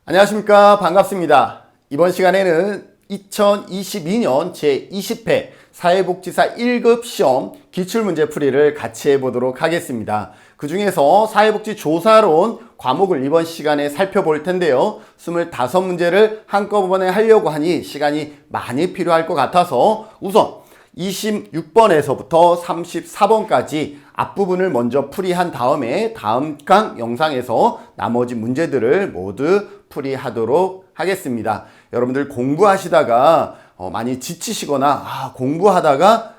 안녕하십니까. 반갑습니다. 이번 시간에는 2022년 제20회 사회복지사 1급 시험 기출문제 풀이를 같이 해보도록 하겠습니다. 그 중에서 사회복지조사론 과목을 이번 시간에 살펴볼 텐데요. 25문제를 한꺼번에 하려고 하니 시간이 많이 필요할 것 같아서 우선 26번에서부터 34번까지 앞부분을 먼저 풀이한 다음에 다음 강 영상에서 나머지 문제들을 모두 풀이하도록 하겠습니다. 여러분들 공부하시다가 많이 지치시거나 공부하다가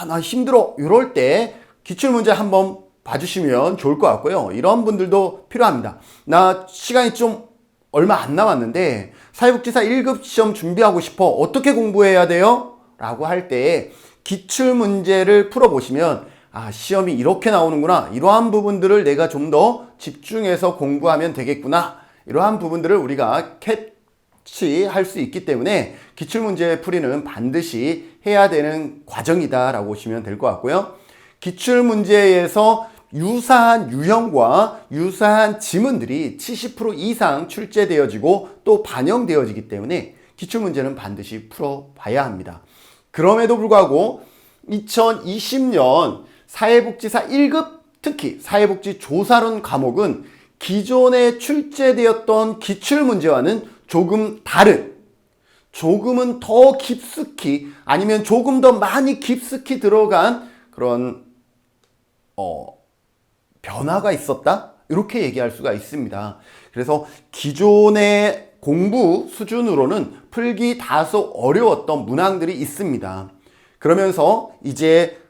나 힘들어 이럴 때 기출문제 한번 봐주시면 좋을 것 같고요. 이런 분들도 필요합니다. 나 시간이 좀 얼마 안 남았는데 사회복지사 1급 시험 준비하고 싶어. 어떻게 공부해야 돼요? 라고 할 때 기출문제를 풀어보시면 시험이 이렇게 나오는구나. 이러한 부분들을 내가 좀 더 집중해서 공부하면 되겠구나. 이러한 부분들을 우리가 캐치할 수 있기 때문에 기출문제 풀이는 반드시 해야 되는 과정이다 라고 보시면 될 것 같고요. 기출문제에서 유사한 유형과 유사한 지문들이 70% 이상 출제되어지고 또 반영되어지기 때문에 기출문제는 반드시 풀어봐야 합니다. 그럼에도 불구하고 2020년 사회복지사 1급 특히 사회복지조사론 과목은 기존에 출제되었던 기출문제와는 조금 다른, 조금은 더 깊숙이 아니면 조금 더 많이 깊숙이 들어간 그런 변화가 있었다? 이렇게 얘기할 수가 있습니다. 그래서 기존의 공부 수준으로는 풀기 다소 어려웠던 문항들이 있습니다. 그러면서 이제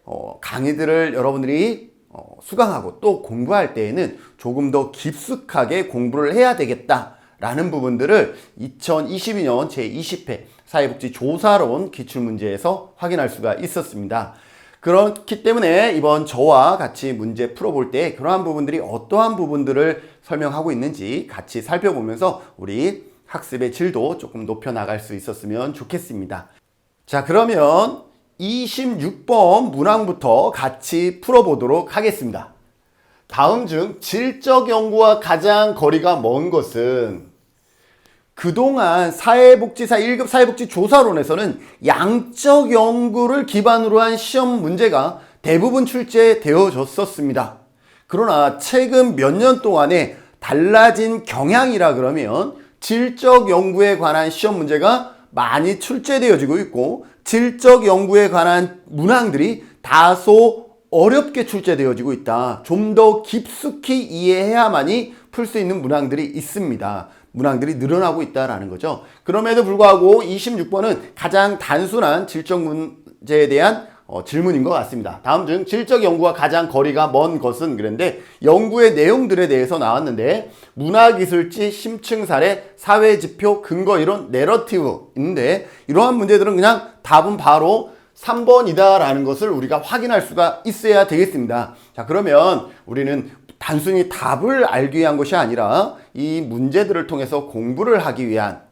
강의들을 여러분들이 수강하고 또 공부할 때에는 조금 더 깊숙하게 공부를 해야 되겠다라는 부분들을 2022년 제20회 사회복지조사론 기출문제에서 확인할 수가 있었습니다. 그렇기 때문에 이번 저와 같이 문제 풀어볼 때 그러한 부분들이 어떠한 부분들을 설명하고 있는지 같이 살펴보면서 우리 학습의 질도 조금 높여나갈 수 있었으면 좋겠습니다. 자, 그러면 26번 문항부터 같이 풀어보도록 하겠습니다. 다음 중 질적 연구와 가장 거리가 먼 것은 그동안 사회복지사 1급 사회복지조사론에서는 양적 연구를 기반으로 한 시험 문제가 대부분 출제되어졌었습니다. 그러나 최근 몇 년 동안에 달라진 경향이라 그러면 질적 연구에 관한 시험 문제가 많이 출제되어지고 있고 질적 연구에 관한 문항들이 다소 어렵게 출제되어지고 있다. 좀 더 깊숙이 이해해야만이 풀 수 있는 문항들이 있습니다. 문항들이 늘어나고 있다라는 거죠. 그럼에도 불구하고 26번은 가장 단순한 질적 문제에 대한 질문인 것 같습니다. 다음 중 질적 연구와 가장 거리가 먼 것은 그런데 연구의 내용들에 대해서 나왔는데 문화기술지, 심층 사례, 사회지표, 근거이론, 내러티브 있는데 이러한 문제들은 그냥 답은 바로 3번이다 라는 것을 우리가 확인할 수가 있어야 되겠습니다. 자, 그러면 우리는 단순히 답을 알기 위한 것이 아니라 이 문제들을 통해서 공부를 하기 위한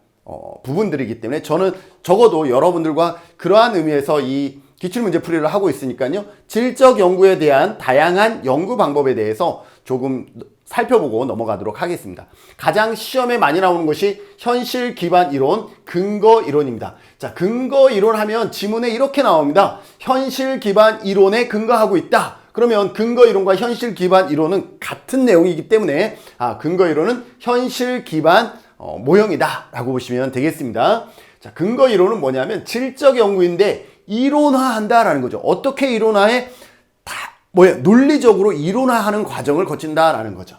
부분들이기 때문에 저는 적어도 여러분들과 그러한 의미에서 이 기출문제 풀이를 하고 있으니까요. 질적 연구에 대한 다양한 연구 방법에 대해서 조금 살펴보고 넘어가도록 하겠습니다. 가장 시험에 많이 나오는 것이 현실 기반 이론, 근거 이론입니다. 자, 근거 이론 하면 지문에 이렇게 나옵니다. 현실 기반 이론에 근거하고 있다. 그러면 근거 이론과 현실 기반 이론은 같은 내용이기 때문에 근거 이론은 현실 기반 모형이다 라고 보시면 되겠습니다. 자, 근거 이론은 뭐냐면 질적 연구인데 이론화한다라는 거죠. 어떻게 이론화해? 논리적으로 이론화하는 과정을 거친다라는 거죠.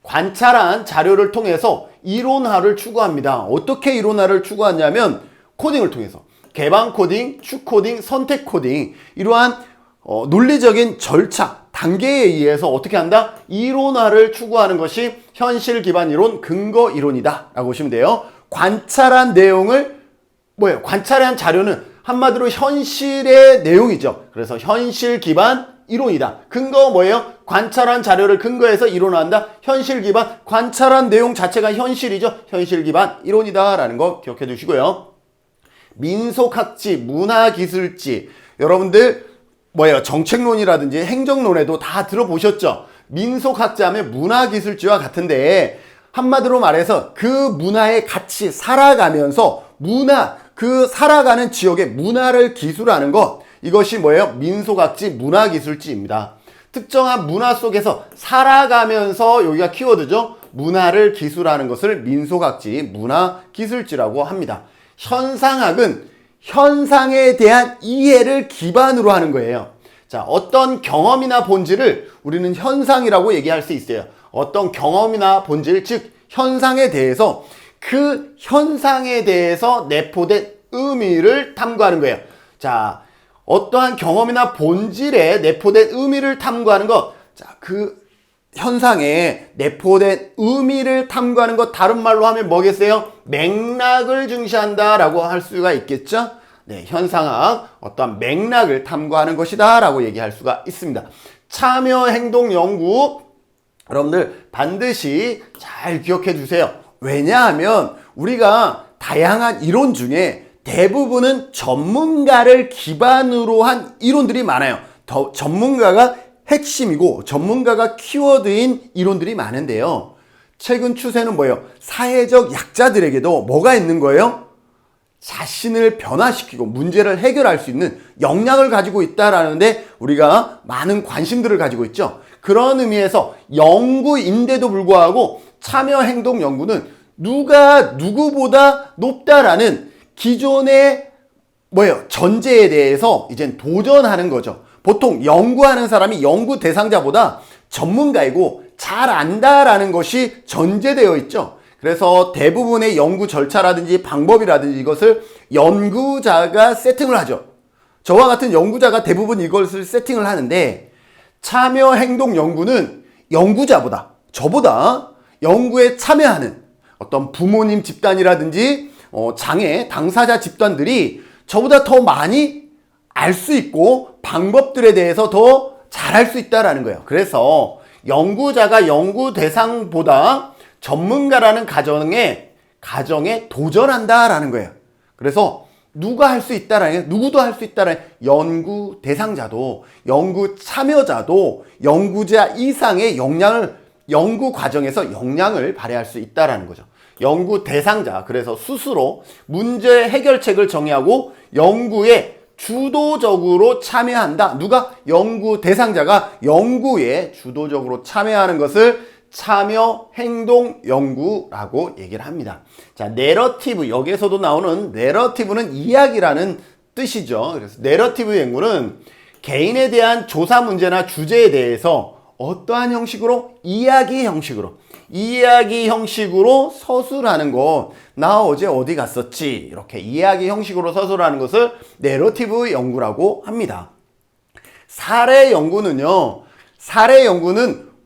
관찰한 자료를 통해서 이론화를 추구합니다. 어떻게 이론화를 추구하냐면 코딩을 통해서 개방 코딩, 추 코딩, 선택 코딩 이러한 논리적인 절차, 단계에 의해서 어떻게 한다? 이론화를 추구하는 것이 현실 기반 이론, 근거 이론이다 라고 보시면 돼요. 관찰한 내용을 관찰한 자료는 한마디로 현실의 내용이죠. 그래서 현실 기반 이론이다. 근거 뭐예요? 관찰한 자료를 근거해서 이론화한다. 현실 기반 관찰한 내용 자체가 현실이죠. 현실 기반 이론이다 라는 거 기억해 두시고요. 민속학지, 문화기술지 여러분들 정책론이라든지 행정론에도 다 들어보셨죠? 민속학자 하면 문화기술지와 같은데 한마디로 말해서 그 문화에 같이 살아가면서 그 살아가는 지역의 문화를 기술하는 것, 이것이 뭐예요? 민속학지, 문화기술지입니다. 특정한 문화 속에서 살아가면서, 여기가 키워드죠. 문화를 기술하는 것을 민속학지, 문화기술지라고 합니다. 현상학은 현상에 대한 이해를 기반으로 하는 거예요. 자, 어떤 경험이나 본질을 우리는 현상이라고 얘기할 수 있어요. 어떤 경험이나 본질, 즉 현상에 대해서, 그 현상에 대해서 내포된 의미를 탐구하는 거예요. 자, 어떠한 경험이나 본질에 내포된 의미를 탐구하는 것, 자, 그 현상에 내포된 의미를 탐구하는 것, 다른 말로 하면 뭐겠어요? 맥락을 중시한다라고 할 수가 있겠죠? 네, 현상학, 어떠한 맥락을 탐구하는 것이다 라고 얘기할 수가 있습니다. 참여행동연구, 여러분들 반드시 잘 기억해 주세요. 왜냐하면 우리가 다양한 이론 중에 대부분은 전문가를 기반으로 한 이론들이 많아요. 전문가가 핵심이고 전문가가 키워드인 이론들이 많은데요. 최근 추세는 뭐예요? 사회적 약자들에게도 뭐가 있는 거예요? 자신을 변화시키고 문제를 해결할 수 있는 역량을 가지고 있다라는데 우리가 많은 관심들을 가지고 있죠. 그런 의미에서 연구인데도 불구하고 참여행동 연구는 누가 누구보다 높다라는 기존의 전제에 대해서 이젠 도전하는 거죠. 보통 연구하는 사람이 연구 대상자보다 전문가이고 잘 안다라는 것이 전제되어 있죠. 그래서 대부분의 연구 절차라든지 방법이라든지 이것을 연구자가 세팅을 하죠. 저와 같은 연구자가 대부분 이것을 세팅을 하는데, 참여행동 연구는 연구자보다, 저보다 연구에 참여하는 어떤 부모님 집단이라든지 장애 당사자 집단들이 저보다 더 많이 알 수 있고 방법들에 대해서 더 잘할 수 있다라는 거예요. 그래서 연구자가 연구 대상보다 전문가라는 가정에 도전한다라는 거예요. 그래서 누가 할 수 있다라는, 누구도 할 수 있다라는, 연구 대상자도, 연구 참여자도 연구자 이상의 연구 과정에서 역량을 발휘할 수 있다라는 거죠. 연구 대상자, 그래서 스스로 문제 해결책을 정의하고 연구에 주도적으로 참여한다. 누가? 연구 대상자가 연구에 주도적으로 참여하는 것을 참여 행동 연구라고 얘기를 합니다. 자, 내러티브, 여기에서도 나오는 내러티브는 이야기라는 뜻이죠. 그래서 내러티브 연구는 개인에 대한 조사 문제나 주제에 대해서 어떠한 형식으로? 이야기 형식으로 서술하는 것. 나 어제 어디 갔었지? 이렇게 이야기 형식으로 서술하는 것을 내러티브 연구라고 합니다. 사례 연구는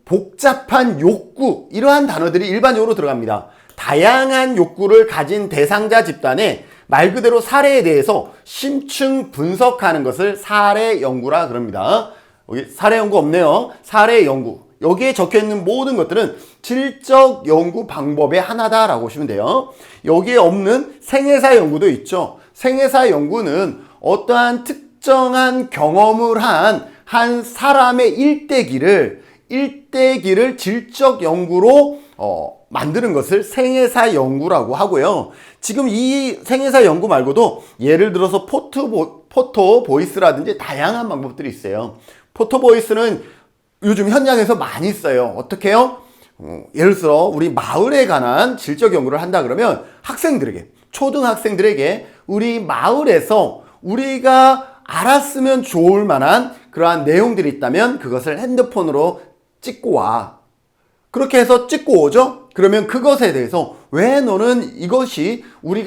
복잡한 욕구, 이러한 단어들이 일반적으로 들어갑니다. 다양한 욕구를 가진 대상자 집단의 말 그대로 사례에 대해서 심층 분석하는 것을 사례 연구라 그럽니다. 여기 사례 연구 없네요. 사례 연구. 여기에 적혀있는 모든 것들은 질적 연구 방법의 하나다라고 보시면 돼요. 여기에 없는 생애사 연구도 있죠. 생애사 연구는 어떠한 특정한 경험을 한 사람의 일대기를 질적 연구로 만드는 것을 생애사 연구라고 하고요. 지금 이 생애사 연구 말고도 예를 들어서 포토 보이스라든지 다양한 방법들이 있어요. 포토 보이스는 요즘 현장에서 많이 써요. 어떻게 해요? 예를 들어 우리 마을에 관한 질적 연구를 한다 그러면 초등학생들에게 우리 마을에서 우리가 알았으면 좋을 만한 그러한 내용들이 있다면 그것을 핸드폰으로 찍고 와. 그렇게 해서 찍고 오죠? 그러면 그것에 대해서 왜 너는 이것이 우리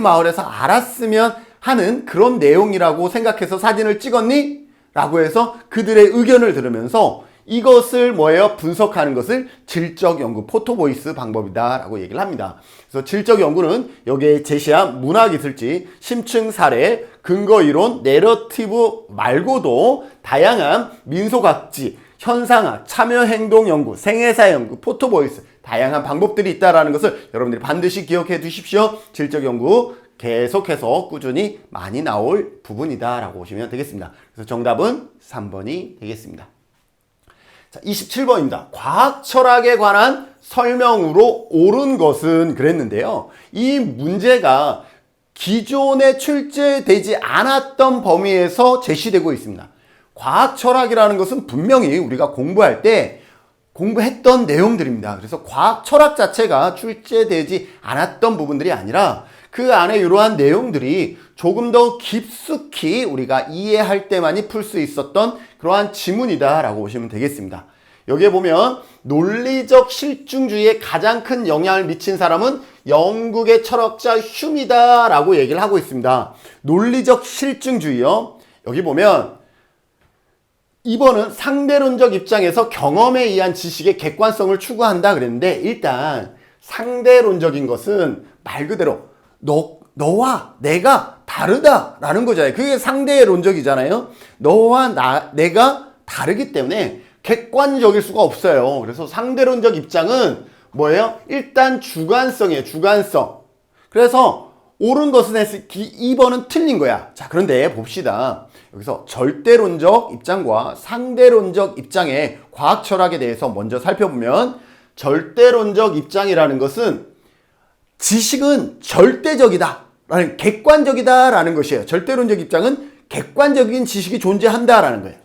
마을에서 알았으면 하는 그런 내용이라고 생각해서 사진을 찍었니? 라고 해서 그들의 의견을 들으면서 이것을 분석하는 것을 질적 연구, 포토보이스 방법이다 라고 얘기를 합니다. 그래서 질적 연구는 여기에 제시한 문화기술지, 심층 사례, 근거 이론, 내러티브 말고도 다양한 민속학지, 현상학, 참여행동 연구, 생애사 연구, 포토보이스, 다양한 방법들이 있다는 것을 여러분들이 반드시 기억해 두십시오. 질적 연구 계속해서 꾸준히 많이 나올 부분이다 라고 보시면 되겠습니다. 그래서 정답은 3번이 되겠습니다. 자, 27번입니다. 과학 철학에 관한 설명으로 옳은 것은 그랬는데요. 이 문제가 기존에 출제되지 않았던 범위에서 제시되고 있습니다. 과학 철학이라는 것은 분명히 우리가 공부할 때 공부했던 내용들입니다. 그래서 과학 철학 자체가 출제되지 않았던 부분들이 아니라 그 안에 이러한 내용들이 조금 더 깊숙이 우리가 이해할 때만이 풀 수 있었던 그러한 지문이다라고 보시면 되겠습니다. 여기에 보면 논리적 실증주의에 가장 큰 영향을 미친 사람은 영국의 철학자 휴미다라고 얘기를 하고 있습니다. 논리적 실증주의요. 여기 보면 2번은 상대론적 입장에서 경험에 의한 지식의 객관성을 추구한다 그랬는데, 일단 상대론적인 것은 말 그대로 너와 내가 다르다라는 거잖아요. 그게 상대론적이잖아요. 너와 내가 다르기 때문에 객관적일 수가 없어요. 그래서 상대론적 입장은 뭐예요? 일단 주관성이에요. 주관성. 그래서 옳은 것은 했을 2번은 틀린 거야. 자, 그런데 봅시다. 여기서 절대론적 입장과 상대론적 입장의 과학 철학에 대해서 먼저 살펴보면, 절대론적 입장이라는 것은 지식은 절대적이다 라는, 객관적이다 라는 것이에요. 절대론적 입장은 객관적인 지식이 존재한다 라는 거예요.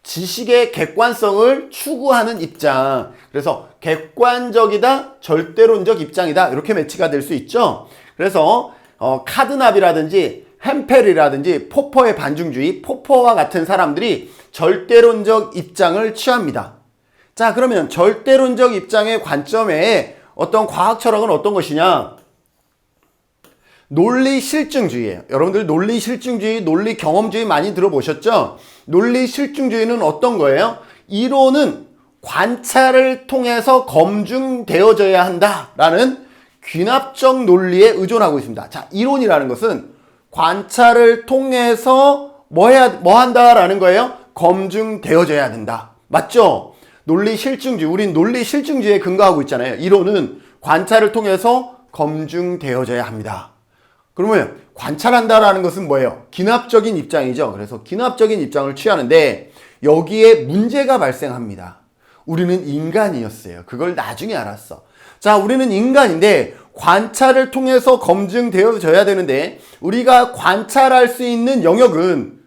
지식의 객관성을 추구하는 입장. 그래서 객관적이다, 절대론적 입장이다, 이렇게 매치가 될 수 있죠. 그래서 카드납이라든지 햄펠이라든지 포퍼의 반중주의, 포퍼와 같은 사람들이 절대론적 입장을 취합니다. 자, 그러면 절대론적 입장의 관점에 어떤 과학 철학은 어떤 것이냐? 논리 실증주의예요. 여러분들 논리 실증주의, 논리 경험주의 많이 들어보셨죠? 논리 실증주의는 어떤 거예요? 이론은 관찰을 통해서 검증되어져야 한다라는 귀납적 논리에 의존하고 있습니다. 자, 이론이라는 것은 관찰을 통해서 뭐 한다라는 거예요? 검증되어져야 된다. 맞죠? 논리 실증주의, 우린 논리 실증주의에 근거하고 있잖아요. 이론은 관찰을 통해서 검증되어져야 합니다. 그러면 관찰한다라는 것은 뭐예요? 기납적인 입장이죠. 그래서 기납적인 입장을 취하는데 여기에 문제가 발생합니다. 우리는 인간이었어요. 그걸 나중에 알았어. 자, 우리는 인간인데 관찰을 통해서 검증되어져야 되는데, 우리가 관찰할 수 있는 영역은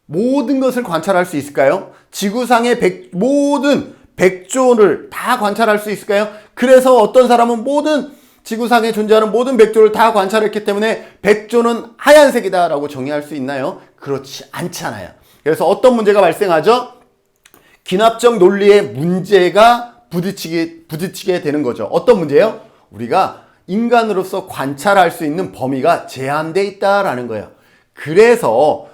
모든 것을 관찰할 수 있을까요? 지구상의 모든 백조를 다 관찰할 수 있을까요? 그래서 어떤 사람은 모든 지구상에 존재하는 모든 백조를 다 관찰했기 때문에 백조는 하얀색이다 라고 정의할 수 있나요? 그렇지 않잖아요. 그래서 어떤 문제가 발생하죠? 기납적 논리의 문제가 부딪히게 되는 거죠. 어떤 문제예요? 우리가 인간으로서 관찰할 수 있는 범위가 제한되어 있다라는 거예요. 그래서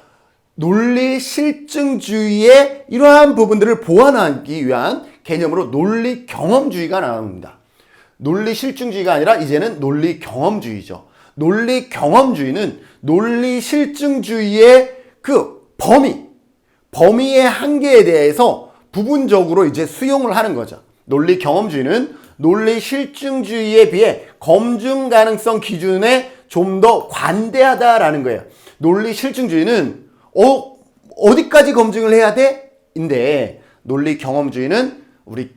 논리 실증주의의 이러한 부분들을 보완하기 위한 개념으로 논리 경험주의가 나옵니다. 논리 실증주의가 아니라 이제는 논리 경험주의죠. 논리 경험주의는 논리 실증주의의 그 범위의 한계에 대해서 부분적으로 이제 수용을 하는 거죠. 논리 경험주의는 논리 실증주의에 비해 검증 가능성 기준에 좀 더 관대하다라는 거예요. 논리 실증주의는 어디까지 검증을 해야 돼? 인데 논리 경험주의는 우리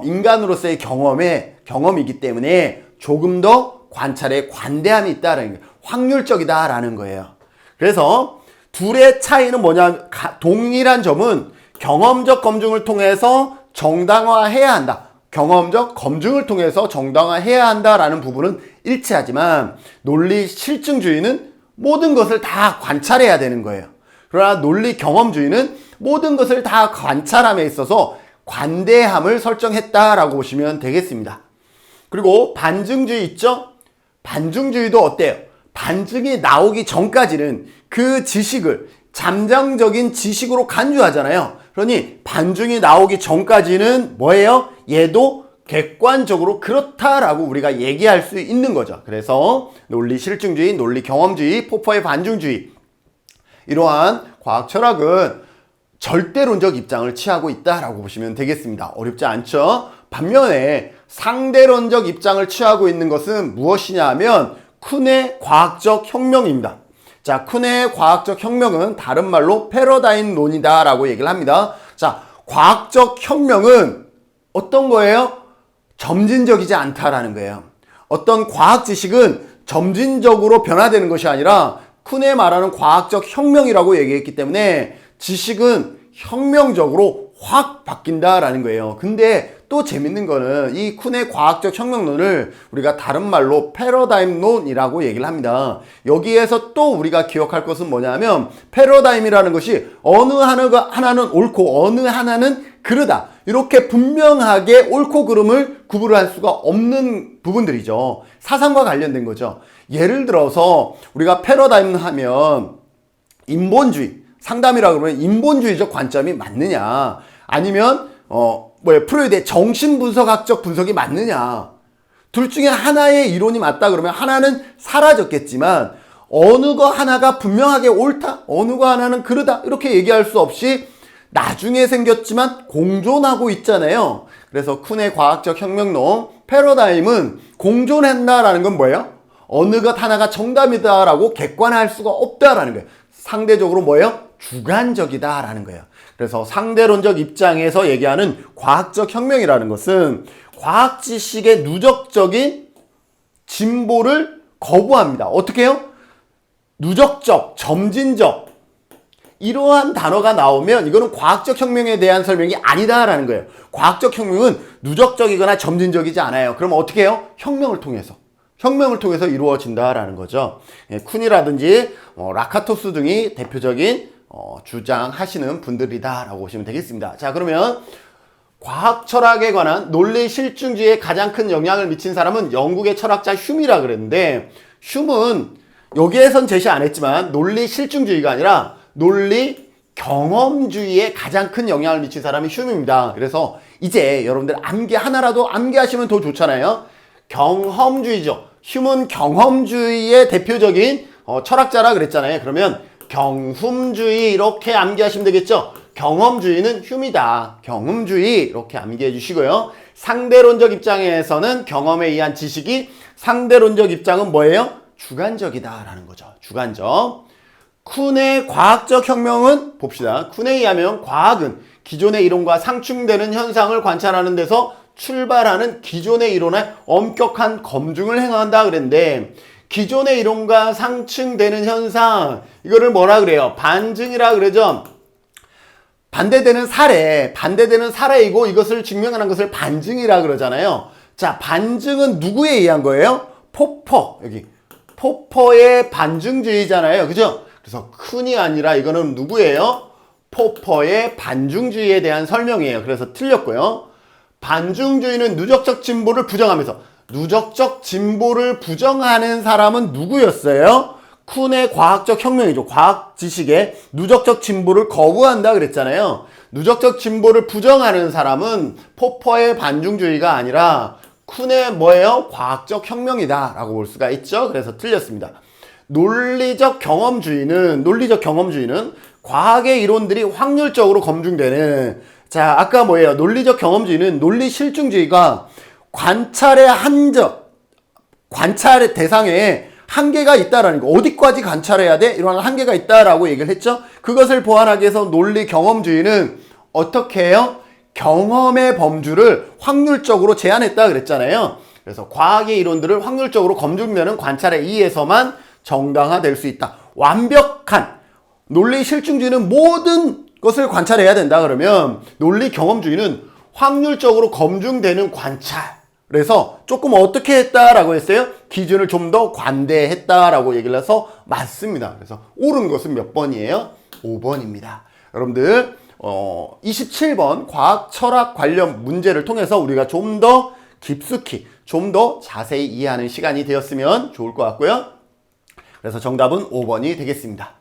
인간으로서의 경험이기 때문에 조금 더 관찰에 관대함이 있다라는 거예요. 확률적이다라는 거예요. 그래서 둘의 차이는 뭐냐? 동일한 점은 경험적 검증을 통해서 정당화해야 한다. 경험적 검증을 통해서 정당화해야 한다라는 부분은 일치하지만, 논리 실증주의는 모든 것을 다 관찰해야 되는 거예요. 그러나 논리 경험주의는 모든 것을 다 관찰함에 있어서 관대함을 설정했다라고 보시면 되겠습니다. 그리고 반증주의 있죠? 반증주의도 어때요? 반증이 나오기 전까지는 그 지식을 잠정적인 지식으로 간주하잖아요. 그러니 반증이 나오기 전까지는 뭐예요? 얘도 객관적으로 그렇다라고 우리가 얘기할 수 있는 거죠. 그래서 논리 실증주의, 논리 경험주의, 포퍼의 반증주의, 이러한 과학 철학은 절대론적 입장을 취하고 있다라고 보시면 되겠습니다. 어렵지 않죠? 반면에 상대론적 입장을 취하고 있는 것은 무엇이냐 하면 쿤의 과학적 혁명입니다. 자, 쿤의 과학적 혁명은 다른 말로 패러다임론이다 라고 얘기를 합니다. 자, 과학적 혁명은 어떤 거예요? 점진적이지 않다라는 거예요. 어떤 과학 지식은 점진적으로 변화되는 것이 아니라 쿤에 말하는 과학적 혁명이라고 얘기했기 때문에 지식은 혁명적으로 확 바뀐다라는 거예요. 근데 또 재밌는 거는 이 쿤의 과학적 혁명론을 우리가 다른 말로 패러다임론이라고 얘기를 합니다. 여기에서 또 우리가 기억할 것은 뭐냐면 패러다임이라는 것이 어느 하나는 옳고 어느 하나는 그르다. 이렇게 분명하게 옳고 그름을 구분할 수가 없는 부분들이죠. 사상과 관련된 거죠. 예를 들어서 우리가 패러다임 하면 인본주의, 상담이라고 그러면 인본주의적 관점이 맞느냐 아니면 프로이드의 정신분석학적 분석이 맞느냐 둘 중에 하나의 이론이 맞다 그러면 하나는 사라졌겠지만 어느 거 하나가 분명하게 옳다 어느 거 하나는 그르다 이렇게 얘기할 수 없이 나중에 생겼지만 공존하고 있잖아요. 그래서 쿤의 과학적 혁명론 패러다임은 공존한다라는 건 뭐예요? 어느 것 하나가 정답이다라고 객관화할 수가 없다라는 거예요. 상대적으로 뭐예요? 주관적이다라는 거예요. 그래서 상대론적 입장에서 얘기하는 과학적 혁명이라는 것은 과학 지식의 누적적인 진보를 거부합니다. 어떻게 해요? 누적적, 점진적 이러한 단어가 나오면 이거는 과학적 혁명에 대한 설명이 아니다라는 거예요. 과학적 혁명은 누적적이거나 점진적이지 않아요. 그럼 어떻게 해요? 혁명을 통해서 이루어진다라는 거죠. 쿤이라든지 라카토스 등이 대표적인 주장하시는 분들이다라고 보시면 되겠습니다. 자, 그러면 과학 철학에 관한 논리 실증주의에 가장 큰 영향을 미친 사람은 영국의 철학자 흉이라 그랬는데 흉은 여기에선 제시 안 했지만 논리 실증주의가 아니라 논리 경험주의에 가장 큰 영향을 미친 사람이 흉입니다. 그래서 이제 여러분들 하나라도 암기하시면 더 좋잖아요. 경험주의죠. 흉은 경험주의의 대표적인 철학자라 그랬잖아요. 그러면 경험주의 이렇게 암기하시면 되겠죠. 경험주의는 흉이다. 경험주의 이렇게 암기해 주시고요. 상대론적 입장에서는 경험에 의한 지식이 상대론적 입장은 뭐예요? 주관적이다라는 거죠. 주관적. 쿤의 과학적 혁명은 봅시다. 쿤에 의하면 과학은 기존의 이론과 상충되는 현상을 관찰하는 데서 출발하는 기존의 이론의 엄격한 검증을 행한다 그랬는데 기존의 이론과 상충되는 현상 이거를 뭐라 그래요? 반증이라 그러죠. 반대되는 사례이고 이것을 증명하는 것을 반증이라 그러잖아요. 자, 반증은 누구에 의한 거예요? 여기 포퍼의 반증주의잖아요. 그죠? 그래서 쿤이 아니라 이거는 누구예요? 포퍼의 반증주의에 대한 설명이에요. 그래서 틀렸고요. 반증주의는 누적적 진보를 부정하면서 누적적 진보를 부정하는 사람은 누구였어요? 쿤의 과학적 혁명이죠. 과학 지식의 누적적 진보를 거부한다 그랬잖아요. 누적적 진보를 부정하는 사람은 포퍼의 반증주의가 아니라 쿤의 뭐예요? 과학적 혁명이다 라고 볼 수가 있죠. 그래서 틀렸습니다. 논리적 경험주의는 과학의 이론들이 확률적으로 검증되는 자, 아까 뭐예요? 논리적 경험주의는 논리 실증주의가 관찰의 대상에 한계가 있다라는 거. 어디까지 관찰해야 돼? 이런 한계가 있다라고 얘기를 했죠. 그것을 보완하기 위해서 논리 경험주의는 어떻게 해요? 경험의 범주를 확률적으로 제한했다 그랬잖아요. 그래서 과학의 이론들을 확률적으로 검증되는 관찰에 의해서만 정당화될 수 있다. 완벽한 논리 실증주의는 모든 것을 관찰해야 된다 그러면 논리 경험주의는 확률적으로 검증되는 관찰. 그래서 조금 어떻게 했다라고 했어요? 기준을 좀 더 관대했다라고 얘기를 해서 맞습니다. 그래서 옳은 것은 몇 번이에요? 5번입니다. 여러분들 27번 과학 철학 관련 문제를 통해서 우리가 좀 더 깊숙이 좀 더 자세히 이해하는 시간이 되었으면 좋을 것 같고요. 그래서 정답은 5번이 되겠습니다.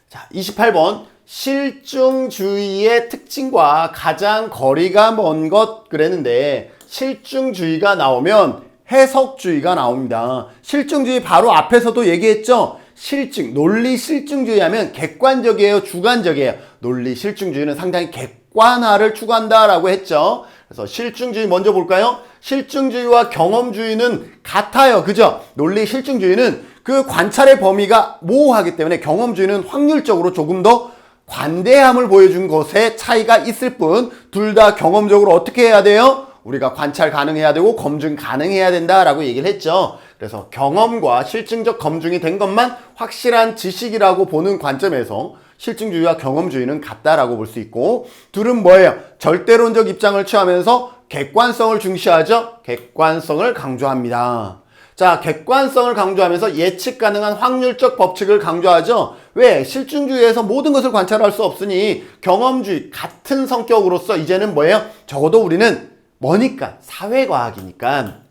자, 28번 실증주의의 특징과 가장 거리가 먼 것 그랬는데 실증주의가 나오면 해석주의가 나옵니다. 실증주의 바로 앞에서도 얘기했죠. 논리 실증주의 하면 객관적이에요, 주관적이에요. 논리 실증주의는 상당히 객관화를 추구한다라고 했죠. 그래서 실증주의 먼저 볼까요? 실증주의와 경험주의는 같아요. 그죠? 논리 실증주의는 그 관찰의 범위가 모호하기 때문에 경험주의는 확률적으로 조금 더 관대함을 보여준 것에 차이가 있을 뿐 둘 다 경험적으로 어떻게 해야 돼요? 우리가 관찰 가능해야 되고 검증 가능해야 된다라고 얘기를 했죠. 그래서 경험과 실증적 검증이 된 것만 확실한 지식이라고 보는 관점에서 실증주의와 경험주의는 같다라고 볼 수 있고, 둘은 뭐예요? 절대론적 입장을 취하면서 객관성을 중시하죠. 객관성을 강조합니다. 자, 객관성을 강조하면서 예측 가능한 확률적 법칙을 강조하죠. 왜? 실증주의에서 모든 것을 관찰할 수 없으니 경험주의 같은 성격으로서 이제는 뭐예요? 적어도 우리는 뭐니까? 사회과학이니까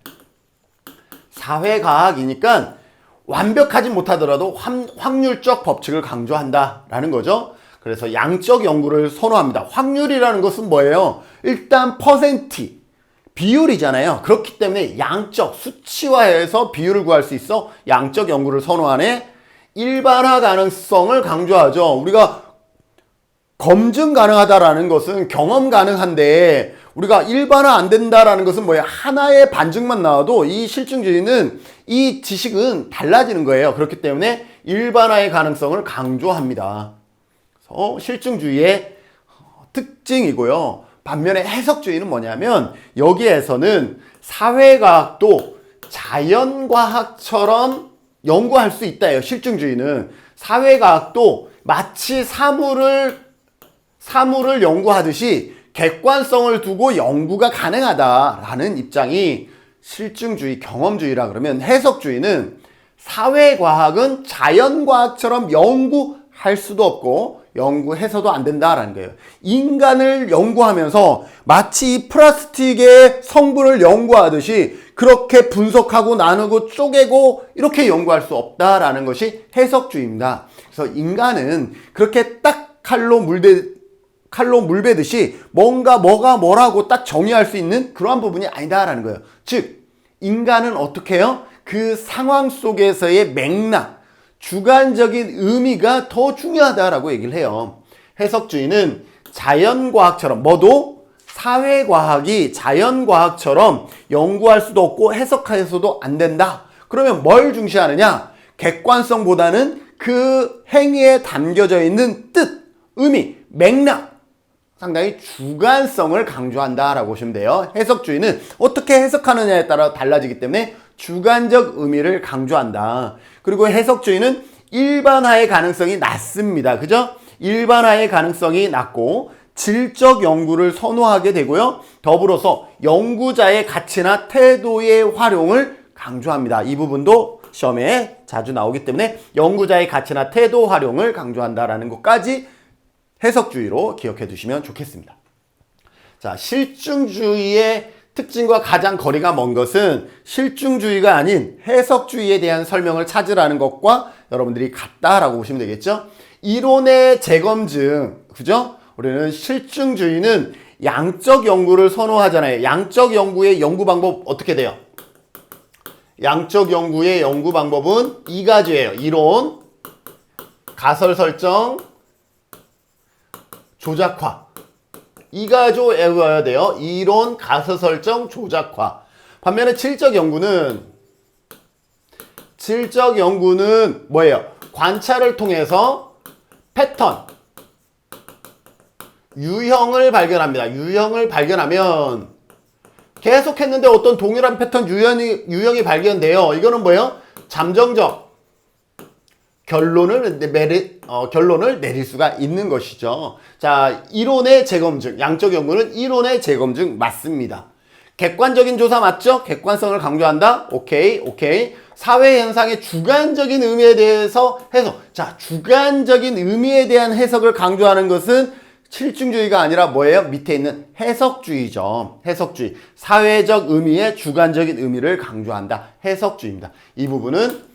완벽하지 못하더라도 확률적 법칙을 강조한다라는 거죠. 그래서 양적 연구를 선호합니다. 확률이라는 것은 뭐예요? 일단 퍼센트, 비율이잖아요. 그렇기 때문에 양적, 수치화해서 비율을 구할 수 있어 양적 연구를 선호하네. 일반화 가능성을 강조하죠. 우리가 검증 가능하다라는 것은 경험 가능한데 우리가 일반화 안 된다라는 것은 뭐예요? 하나의 반증만 나와도 이 실증주의는 이 지식은 달라지는 거예요. 그렇기 때문에 일반화의 가능성을 강조합니다. 그래서 실증주의의 특징이고요. 반면에 해석주의는 뭐냐면 여기에서는 사회과학도 자연과학처럼 연구할 수 있다예요. 실증주의는 사회과학도 마치 사물을 연구하듯이 객관성을 두고 연구가 가능하다라는 입장이 실증주의, 경험주의라 그러면, 해석주의는 사회과학은 자연과학처럼 연구할 수도 없고 연구해서도 안 된다라는 거예요. 인간을 연구하면서 마치 이 플라스틱의 성분을 연구하듯이 그렇게 분석하고 나누고 쪼개고 이렇게 연구할 수 없다라는 것이 해석주의입니다. 그래서 인간은 그렇게 딱 칼로 물베듯이 뭔가 뭐가 뭐라고 딱 정의할 수 있는 그러한 부분이 아니다라는 거예요. 즉 인간은 어떻게 해요? 그 상황 속에서의 맥락, 주관적인 의미가 더 중요하다라고 얘기를 해요. 해석주의는 자연과학처럼, 뭐도 사회과학이 자연과학처럼 연구할 수도 없고 해석해서도 안 된다. 그러면 뭘 중시하느냐? 객관성보다는 그 행위에 담겨져 있는 뜻, 의미, 맥락, 상당히 주관성을 강조한다라고 보시면 돼요. 해석주의는 어떻게 해석하느냐에 따라 달라지기 때문에 주관적 의미를 강조한다. 그리고 해석주의는 일반화의 가능성이 낮습니다. 그죠? 일반화의 가능성이 낮고 질적 연구를 선호하게 되고요. 더불어서 연구자의 가치나 태도의 활용을 강조합니다. 이 부분도 시험에 자주 나오기 때문에 연구자의 가치나 태도 활용을 강조한다라는 것까지 해석주의로 기억해 두시면 좋겠습니다. 자, 실증주의의 특징과 가장 거리가 먼 것은 실증주의가 아닌 해석주의에 대한 설명을 찾으라는 것과 여러분들이 같다라고 보시면 되겠죠? 이론의 재검증, 그죠? 우리는 실증주의는 양적 연구를 선호하잖아요. 양적 연구의 연구 방법 어떻게 돼요? 양적 연구의 연구 방법은 이 가지예요. 이론, 가설 설정, 조작화. 이 가지 외워야 돼요. 이론, 가설 설정, 조작화. 반면에 질적 연구는 뭐예요? 관찰을 통해서 패턴, 유형을 발견합니다. 유형을 발견하면 계속했는데 어떤 동일한 패턴 유형이 발견돼요. 이거는 뭐예요? 잠정적 결론을 내릴 수가 있는 것이죠. 자, 이론의 재검증, 양적 연구는 이론의 재검증 맞습니다. 객관적인 조사 맞죠? 객관성을 강조한다? 오케이. 사회 현상의 주관적인 의미에 대해서 해석. 자, 주관적인 의미에 대한 해석을 강조하는 것은 실증주의가 아니라 뭐예요? 밑에 있는 해석주의죠. 해석주의. 사회적 의미의 주관적인 의미를 강조한다. 해석주의입니다. 이 부분은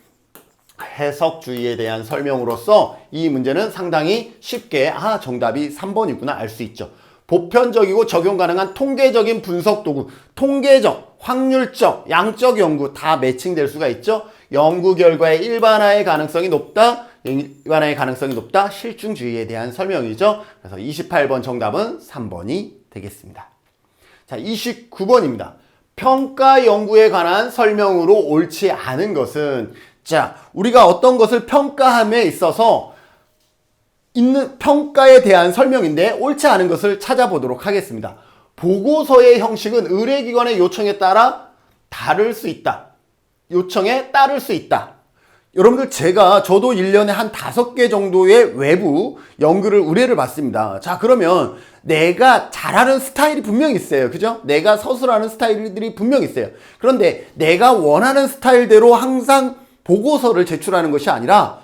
해석주의에 대한 설명으로서 이 문제는 상당히 쉽게 정답이 3번이구나 알 수 있죠. 보편적이고 적용 가능한 통계적인 분석 도구, 통계적, 확률적, 양적 연구 다 매칭될 수가 있죠. 연구 결과의 일반화의 가능성이 높다. 실증주의에 대한 설명이죠. 그래서 28번 정답은 3번이 되겠습니다. 자, 29번입니다. 평가 연구에 관한 설명으로 옳지 않은 것은, 자, 우리가 어떤 것을 평가함에 있어서 있는 평가에 대한 설명인데 옳지 않은 것을 찾아보도록 하겠습니다. 보고서의 형식은 의뢰기관의 요청에 따라 다를 수 있다. 요청에 따를 수 있다. 여러분들 저도 1년에 한 5개 정도의 외부 연구를 의뢰를 받습니다. 자, 그러면 내가 잘하는 스타일이 분명히 있어요. 그죠? 내가 서술하는 스타일들이 분명히 있어요. 그런데 내가 원하는 스타일대로 항상 보고서를 제출하는 것이 아니라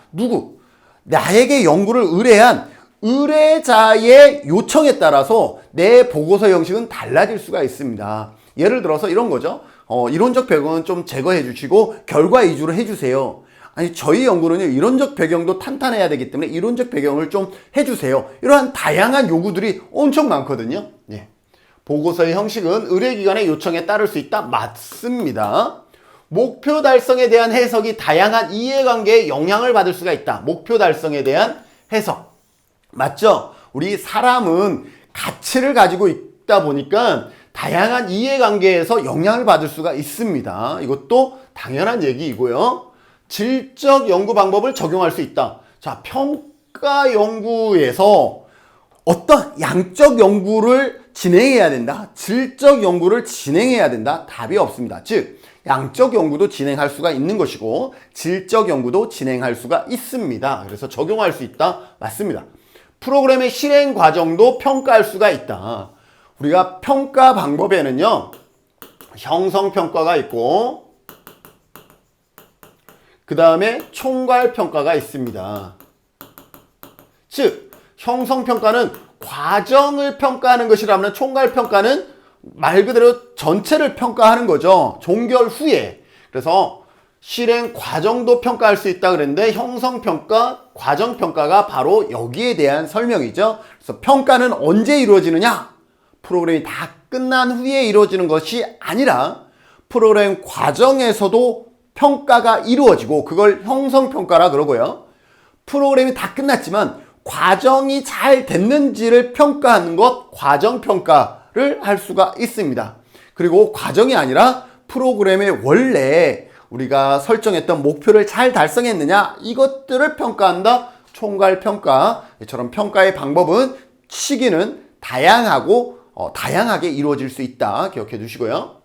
나에게 연구를 의뢰한 의뢰자의 요청에 따라서 내 보고서 형식은 달라질 수가 있습니다. 예를 들어서 이런 거죠. 이론적 배경은 좀 제거해 주시고 결과 위주로 해주세요. 아니, 저희 연구는요, 이론적 배경도 탄탄해야 되기 때문에 이론적 배경을 좀 해주세요. 이러한 다양한 요구들이 엄청 많거든요. 예. 보고서의 형식은 의뢰기관의 요청에 따를 수 있다. 맞습니다. 목표 달성에 대한 해석이 다양한 이해관계에 영향을 받을 수가 있다. 목표 달성에 대한 해석. 맞죠? 우리 사람은 가치를 가지고 있다 보니까 다양한 이해관계에서 영향을 받을 수가 있습니다. 이것도 당연한 얘기이고요. 질적 연구 방법을 적용할 수 있다. 자, 평가 연구에서 어떤 양적 연구를 진행해야 된다. 질적 연구를 진행해야 된다. 답이 없습니다. 즉, 양적 연구도 진행할 수가 있는 것이고 질적 연구도 진행할 수가 있습니다. 그래서 적용할 수 있다. 맞습니다. 프로그램의 실행 과정도 평가할 수가 있다. 우리가 평가 방법에는요, 형성평가가 있고 그 다음에 총괄평가가 있습니다. 즉, 형성평가는 과정을 평가하는 것이라면 총괄평가는 말 그대로 전체를 평가하는 거죠. 종결 후에. 그래서 실행 과정도 평가할 수 있다 그랬는데 형성평가, 과정평가가 바로 여기에 대한 설명이죠. 그래서 평가는 언제 이루어지느냐? 프로그램이 다 끝난 후에 이루어지는 것이 아니라 프로그램 과정에서도 평가가 이루어지고 그걸 형성평가라 그러고요. 프로그램이 다 끝났지만 과정이 잘 됐는지를 평가하는 것, 과정평가를 할 수가 있습니다. 그리고 과정이 아니라 프로그램의 원래 우리가 설정했던 목표를 잘 달성했느냐, 이것들을 평가한다. 총괄평가. 이처럼 평가의 방법은 시기는 다양하게 이루어질 수 있다. 기억해 두시고요.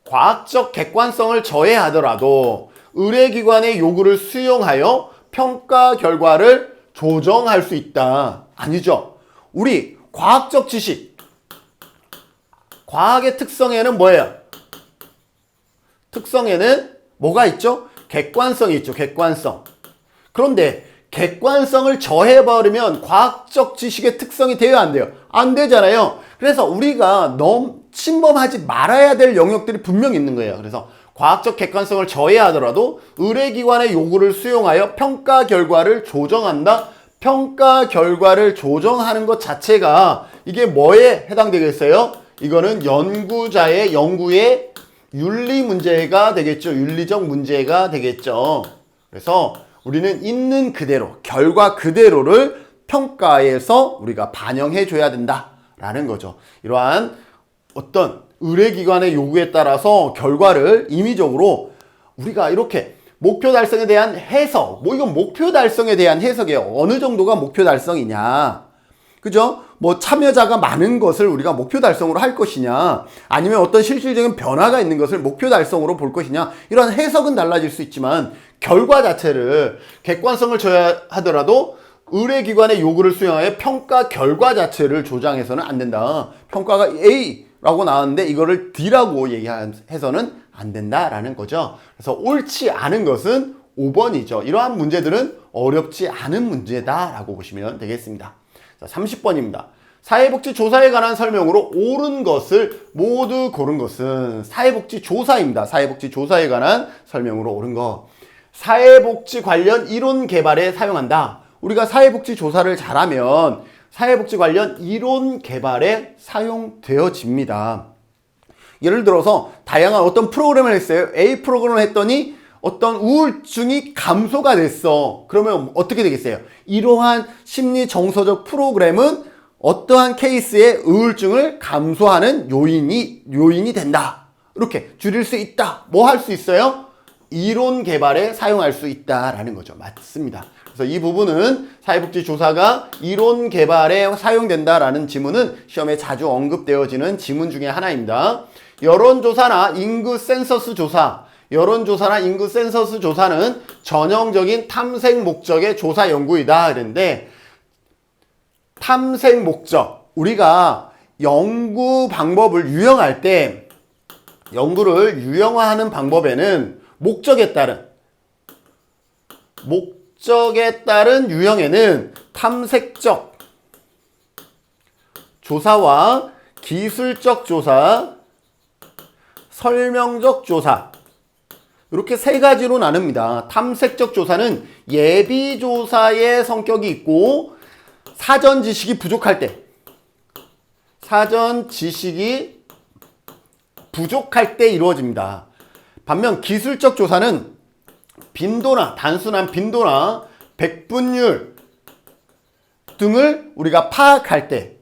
과학적 객관성을 저해하더라도 의뢰기관의 요구를 수용하여 평가 결과를 조정할 수 있다. 아니죠. 우리 과학적 지식, 과학의 특성에는 뭐예요? 특성에는 뭐가 있죠? 객관성이 있죠. 객관성. 그런데 객관성을 저해버리면 과학적 지식의 특성이 돼요, 안 돼요? 안 되잖아요. 그래서 우리가 너무 침범하지 말아야 될 영역들이 분명히 있는 거예요. 그래서 과학적 객관성을 저해하더라도 의뢰기관의 요구를 수용하여 평가 결과를 조정한다. 평가 결과를 조정하는 것 자체가 이게 뭐에 해당되겠어요? 이거는 연구자의 연구의 윤리 문제가 되겠죠. 윤리적 문제가 되겠죠. 그래서 우리는 있는 그대로, 결과 그대로를 평가에서 우리가 반영해 줘야 된다라는 거죠. 이러한 어떤 의뢰기관의 요구에 따라서 결과를 임의적으로 우리가 이렇게 목표 달성에 대한 해석, 이건 목표 달성에 대한 해석이에요. 어느 정도가 목표 달성이냐. 그죠? 참여자가 많은 것을 우리가 목표 달성으로 할 것이냐, 아니면 어떤 실질적인 변화가 있는 것을 목표 달성으로 볼 것이냐, 이런 해석은 달라질 수 있지만 결과 자체를 객관성을 저해하더라도 의뢰기관의 요구를 수용하여 평가 결과 자체를 조장해서는 안 된다. 평가가 A라고 나왔는데 이거를 D라고 얘기해서는 안 된다라는 거죠. 그래서 옳지 않은 것은 5번이죠. 이러한 문제들은 어렵지 않은 문제다라고 보시면 되겠습니다. 자, 30번입니다. 사회복지조사에 관한 설명으로 옳은 것을 모두 고른 것은 사회복지조사입니다. 사회복지조사에 관한 설명으로 옳은 것. 사회복지 관련 이론 개발에 사용한다. 우리가 사회복지조사를 잘하면 사회복지 관련 이론 개발에 사용되어집니다. 예를 들어서 다양한 어떤 프로그램을 했어요. A 프로그램을 했더니 어떤 우울증이 감소가 됐어. 그러면 어떻게 되겠어요? 이러한 심리 정서적 프로그램은 어떠한 케이스의 우울증을 감소하는 요인이 된다. 이렇게 줄일 수 있다. 뭐 할 수 있어요? 이론 개발에 사용할 수 있다라는 거죠. 맞습니다. 그래서 이 부분은 사회복지조사가 이론 개발에 사용된다라는 지문은 시험에 자주 언급되어지는 지문 중에 하나입니다. 여론조사나 인구 센서스 조사, 여론조사나 인구 센서스 조사는 전형적인 탐색 목적의 조사 연구이다. 그런데 탐색 목적, 우리가 연구 방법을 유형할 때 연구를 유형화하는 방법에는 목적에 따른 유형에는 탐색적 조사와 기술적 조사, 설명적 조사 이렇게 세 가지로 나눕니다. 탐색적 조사는 예비 조사의 성격이 있고 사전 지식이 부족할 때 이루어집니다. 반면 기술적 조사는 빈도나 단순한 빈도나 백분율 등을 우리가 파악할 때,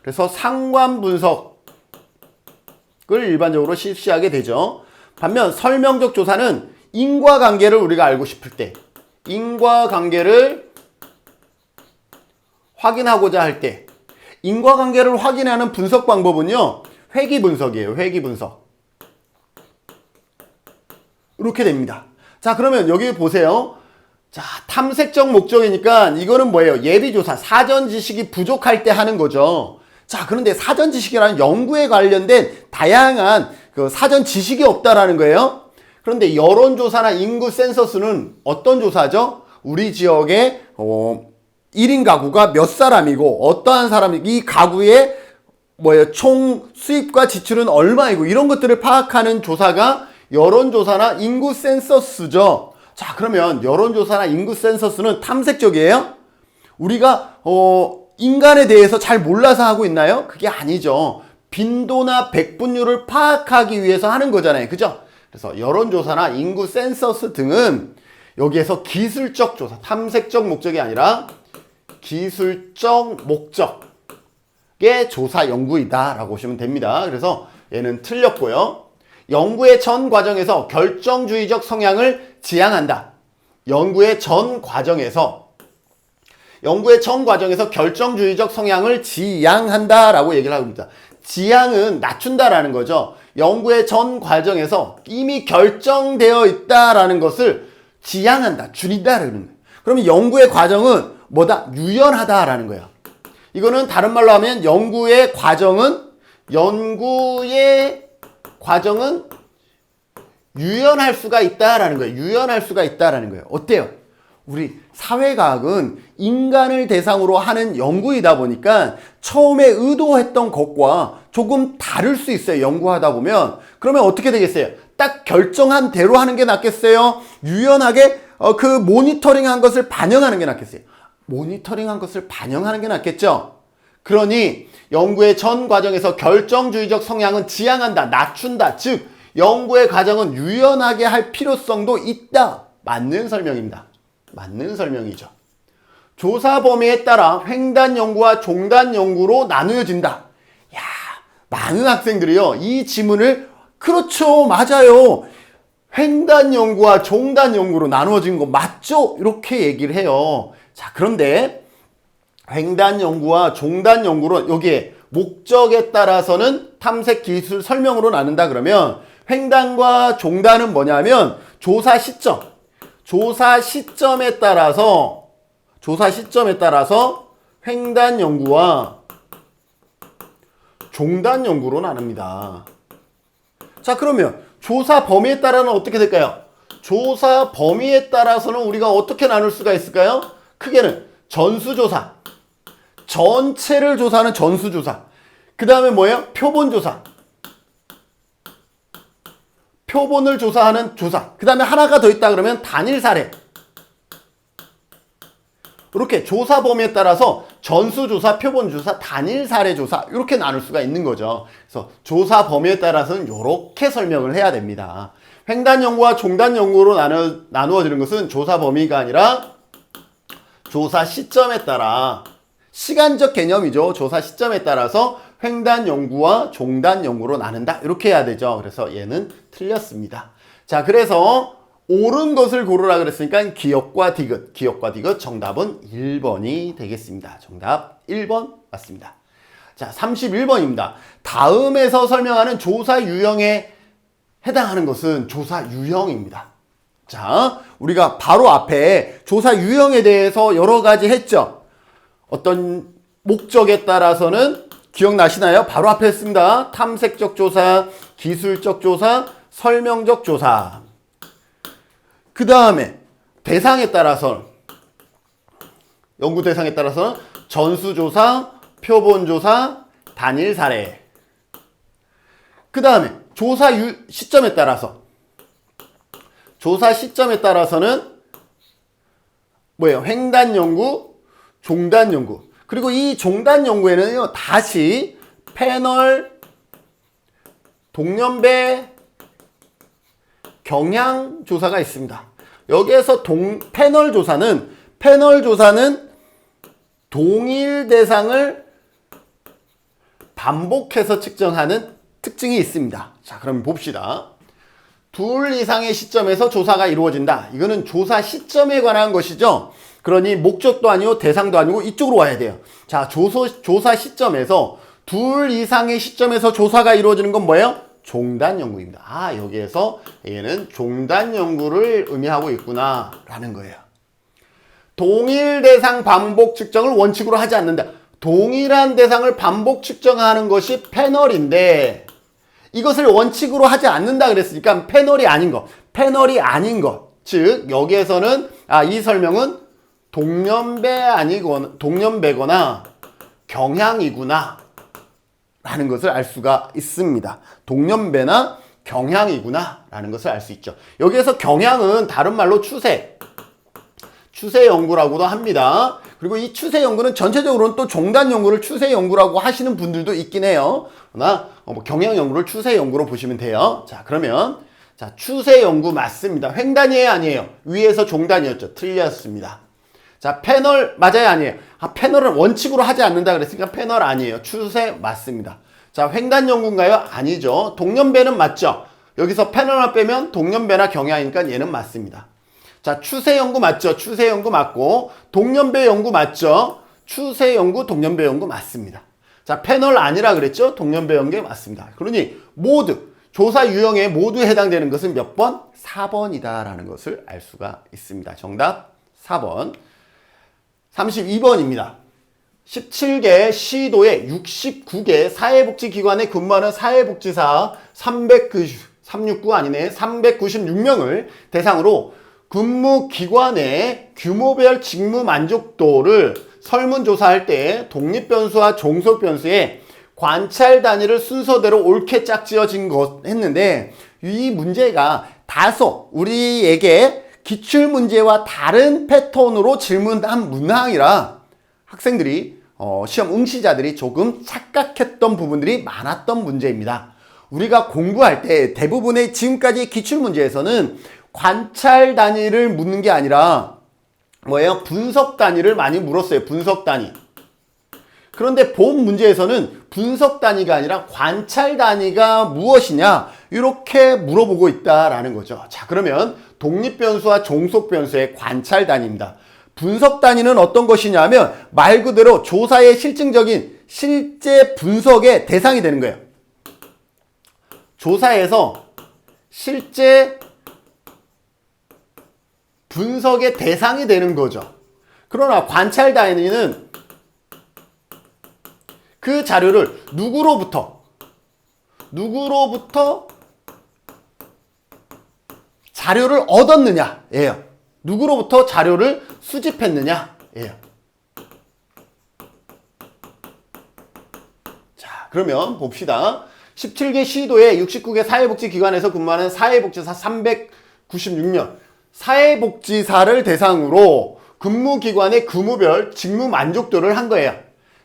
그래서 상관 분석을 일반적으로 실시하게 되죠. 반면 설명적 조사는 인과관계를 우리가 알고 싶을 때, 인과관계를 확인하고자 할 때, 인과관계를 확인하는 분석 방법은요, 회귀분석이에요. 회귀분석. 이렇게 됩니다. 자, 그러면 여기 보세요. 자, 탐색적 목적이니까 이거는 뭐예요? 예비조사, 사전 지식이 부족할 때 하는 거죠. 자, 그런데 사전 지식이라는 연구에 관련된 다양한 그 사전 지식이 없다라는 거예요. 그런데 여론조사나 인구 센서스는 어떤 조사죠? 우리 지역에 1인 가구가 몇 사람이고 어떠한 사람이 이 가구의 총 수입과 지출은 얼마이고 이런 것들을 파악하는 조사가 여론조사나 인구 센서스죠. 자, 그러면 여론조사나 인구 센서스는 탐색적이에요? 우리가 인간에 대해서 잘 몰라서 하고 있나요? 그게 아니죠. 빈도나 백분율을 파악하기 위해서 하는 거잖아요. 그죠? 그래서 여론조사나 인구 센서스 등은 여기에서 기술적 조사, 탐색적 목적이 아니라 기술적 목적의 조사 연구이다 라고 보시면 됩니다. 그래서 얘는 틀렸고요. 연구의 전 과정에서 결정주의적 성향을 지향한다. 연구의 전 과정에서 결정주의적 성향을 지향한다 라고 얘기를 하고 있습니다. 지향은 낮춘다라는 거죠. 연구의 전 과정에서 이미 결정되어 있다라는 것을 지향한다, 줄인다라는 거예요. 그러면 연구의 과정은 뭐다? 유연하다라는 거예요. 이거는 다른 말로 하면 연구의 과정은 유연할 수가 있다라는 거예요. 유연할 수가 있다라는 거예요. 어때요? 우리 사회과학은 인간을 대상으로 하는 연구이다 보니까 처음에 의도했던 것과 조금 다를 수 있어요. 연구하다 보면. 그러면 어떻게 되겠어요? 딱 결정한 대로 하는 게 낫겠어요? 유연하게 그 모니터링한 것을 반영하는 게 낫겠어요? 모니터링한 것을 반영하는 게 낫겠죠? 그러니 연구의 전 과정에서 결정주의적 성향은 지향한다, 낮춘다. 즉 연구의 과정은 유연하게 할 필요성도 있다. 맞는 설명입니다. 맞는 설명이죠. 조사 범위에 따라 횡단 연구와 종단 연구로 나누어진다. 야, 많은 학생들이요, 이 지문을 그렇죠, 맞아요, 횡단 연구와 종단 연구로 나누어진 거 맞죠? 이렇게 얘기를 해요. 자, 그런데 횡단 연구와 종단 연구로 여기에 목적에 따라서는 탐색 기술 설명으로 나눈다. 그러면 횡단과 종단은 뭐냐면 조사 시점에 따라서 횡단 연구와 종단 연구로 나눕니다. 자, 그러면 조사 범위에 따라는 어떻게 될까요? 조사 범위에 따라서는 우리가 어떻게 나눌 수가 있을까요? 크게는 전수조사, 전체를 조사하는 전수조사, 그 다음에 뭐예요? 표본조사, 표본을 조사하는 조사, 그 다음에 하나가 더 있다 그러면 단일 사례. 이렇게 조사 범위에 따라서 전수조사, 표본조사, 단일 사례 조사 이렇게 나눌 수가 있는 거죠. 그래서 조사 범위에 따라서는 이렇게 설명을 해야 됩니다. 횡단 연구와 종단 연구로 나누어지는 것은 조사 범위가 아니라 조사 시점에 따라, 시간적 개념이죠. 조사 시점에 따라서 횡단 연구와 종단 연구로 나눈다. 이렇게 해야 되죠. 그래서 얘는 틀렸습니다. 자, 그래서 옳은 것을 고르라 그랬으니까 기역과 디귿. 기역과 디귿 정답은 1번이 되겠습니다. 정답 1번 맞습니다. 자, 31번입니다. 다음에서 설명하는 조사 유형에 해당하는 것은 조사 유형입니다. 자, 우리가 바로 앞에 조사 유형에 대해서 여러 가지 했죠. 어떤 목적에 따라서는 기억나시나요? 바로 앞에 했습니다. 탐색적 조사, 기술적 조사, 설명적 조사. 그 다음에 대상에 따라서, 연구 대상에 따라서는 전수조사, 표본조사, 단일 사례. 그 다음에 조사 시점에 따라서, 조사 시점에 따라서는 뭐예요? 횡단 연구, 종단 연구. 그리고 이 종단 연구에는요, 다시 패널, 동년배, 경향 조사가 있습니다. 여기에서 패널 조사는 동일 대상을 반복해서 측정하는 특징이 있습니다. 자, 그럼 봅시다. 둘 이상의 시점에서 조사가 이루어진다. 이거는 조사 시점에 관한 것이죠. 그러니 목적도 아니고 대상도 아니고 이쪽으로 와야 돼요. 자, 조사 시점에서 둘 이상의 시점에서 조사가 이루어지는 건 뭐예요? 종단 연구입니다. 아, 여기에서 얘는 종단 연구를 의미하고 있구나 라는 거예요. 동일 대상 반복 측정을 원칙으로 하지 않는다. 동일한 대상을 반복 측정하는 것이 패널인데 이것을 원칙으로 하지 않는다 그랬으니까 패널이 아닌 것. 즉 여기에서는 이 설명은 동년배거나 경향이구나 라는 것을 알 수가 있습니다. 동년배나 경향이구나 라는 것을 알 수 있죠. 여기에서 경향은 다른 말로 추세 연구라고도 합니다. 그리고 이 추세 연구는 전체적으로는 또 종단 연구를 추세 연구라고 하시는 분들도 있긴 해요. 그러나 경향 연구를 추세 연구로 보시면 돼요. 자, 그러면 추세 연구 맞습니다. 횡단이에요, 아니에요? 위에서 종단이었죠. 틀렸습니다. 자, 패널 맞아요, 아니에요? 패널은 원칙으로 하지 않는다 그랬으니까 패널 아니에요. 추세 맞습니다. 자, 횡단 연구인가요? 아니죠. 동년배는 맞죠. 여기서 패널만 빼면 동년배나 경향이니까 얘는 맞습니다. 자, 추세 연구 맞죠? 추세 연구 맞고 동년배 연구 맞죠? 추세 연구, 동년배 연구 맞습니다. 자, 패널 아니라 그랬죠? 동년배 연구 맞습니다. 그러니 조사 유형에 모두 해당되는 것은 몇 번? 4번이다라는 것을 알 수가 있습니다. 정답 4번. 32번입니다. 17개 시도에 69개 사회복지기관에 근무하는 사회복지사 396명을 대상으로 근무기관의 규모별 직무 만족도를 설문조사할 때 독립변수와 종속변수의 관찰 단위를 순서대로 옳게 짝지어진 것 했는데 이 문제가 다소 우리에게 기출문제와 다른 패턴으로 질문한 문항이라 학생들이 시험 응시자들이 조금 착각했던 부분들이 많았던 문제입니다. 우리가 공부할 때 대부분의 지금까지 기출문제에서는 관찰 단위를 묻는 게 아니라 뭐예요? 분석 단위를 많이 물었어요. 분석 단위. 그런데 본 문제에서는 분석 단위가 아니라 관찰 단위가 무엇이냐 이렇게 물어보고 있다라는 거죠. 자, 그러면 독립변수와 종속변수의 관찰 단위입니다. 분석 단위는 어떤 것이냐면 말 그대로 조사의 실제 분석의 대상이 되는 거예요. 조사에서 실제 분석의 대상이 되는 거죠. 그러나 관찰 단위는 그 자료를 누구로부터 자료를 얻었느냐예요. 누구로부터 자료를 수집했느냐예요. 자, 그러면 봅시다. 17개 시도에 69개 사회복지기관에서 근무하는 사회복지사 396명 사회복지사를 대상으로 근무기관의 근무별 직무 만족도를 한 거예요.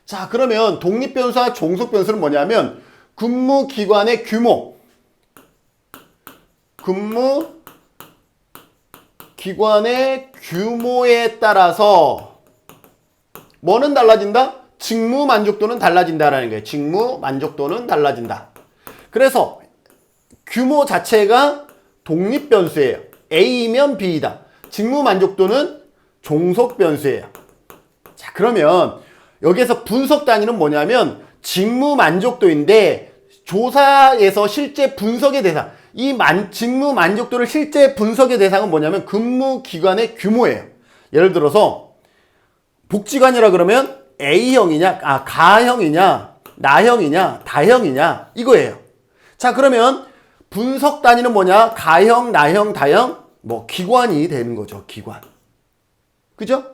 자, 그러면 독립변수와 종속변수는 뭐냐면 근무기관의 기관의 규모에 따라서 뭐는 달라진다? 직무 만족도는 달라진다라는 거예요. 직무 만족도는 달라진다. 그래서 규모 자체가 독립변수예요. A면 B이다. 직무 만족도는 종속 변수예요. 자, 그러면 여기에서 분석 단위는 뭐냐면 직무 만족도인데 조사에서 실제 분석의 대상, 직무 만족도를 실제 분석의 대상은 뭐냐면 근무 기관의 규모예요. 예를 들어서 복지관이라 그러면 A형이냐, 가형이냐, 나형이냐, 다형이냐 이거예요. 자, 그러면 분석 단위는 뭐냐? 가형, 나형, 다형, 기관이 되는 거죠. 기관. 그죠?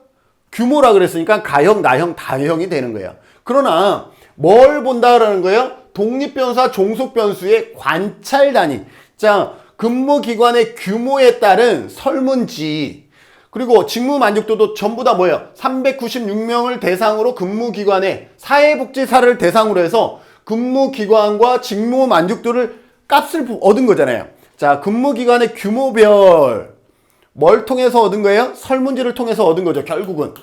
규모라 그랬으니까 가형, 나형, 다형이 되는 거예요. 그러나 뭘 본다라는 거예요? 독립변수와 종속변수의 관찰 단위. 자, 근무기관의 규모에 따른 설문지, 그리고 직무 만족도도 전부 다 뭐예요? 396명을 대상으로 근무기관에 사회복지사를 대상으로 해서 근무기관과 직무 만족도를 값을 얻은 거잖아요. 자, 근무기관의 규모별 뭘 통해서 얻은 거예요? 설문지를 통해서 얻은 거죠, 결국은.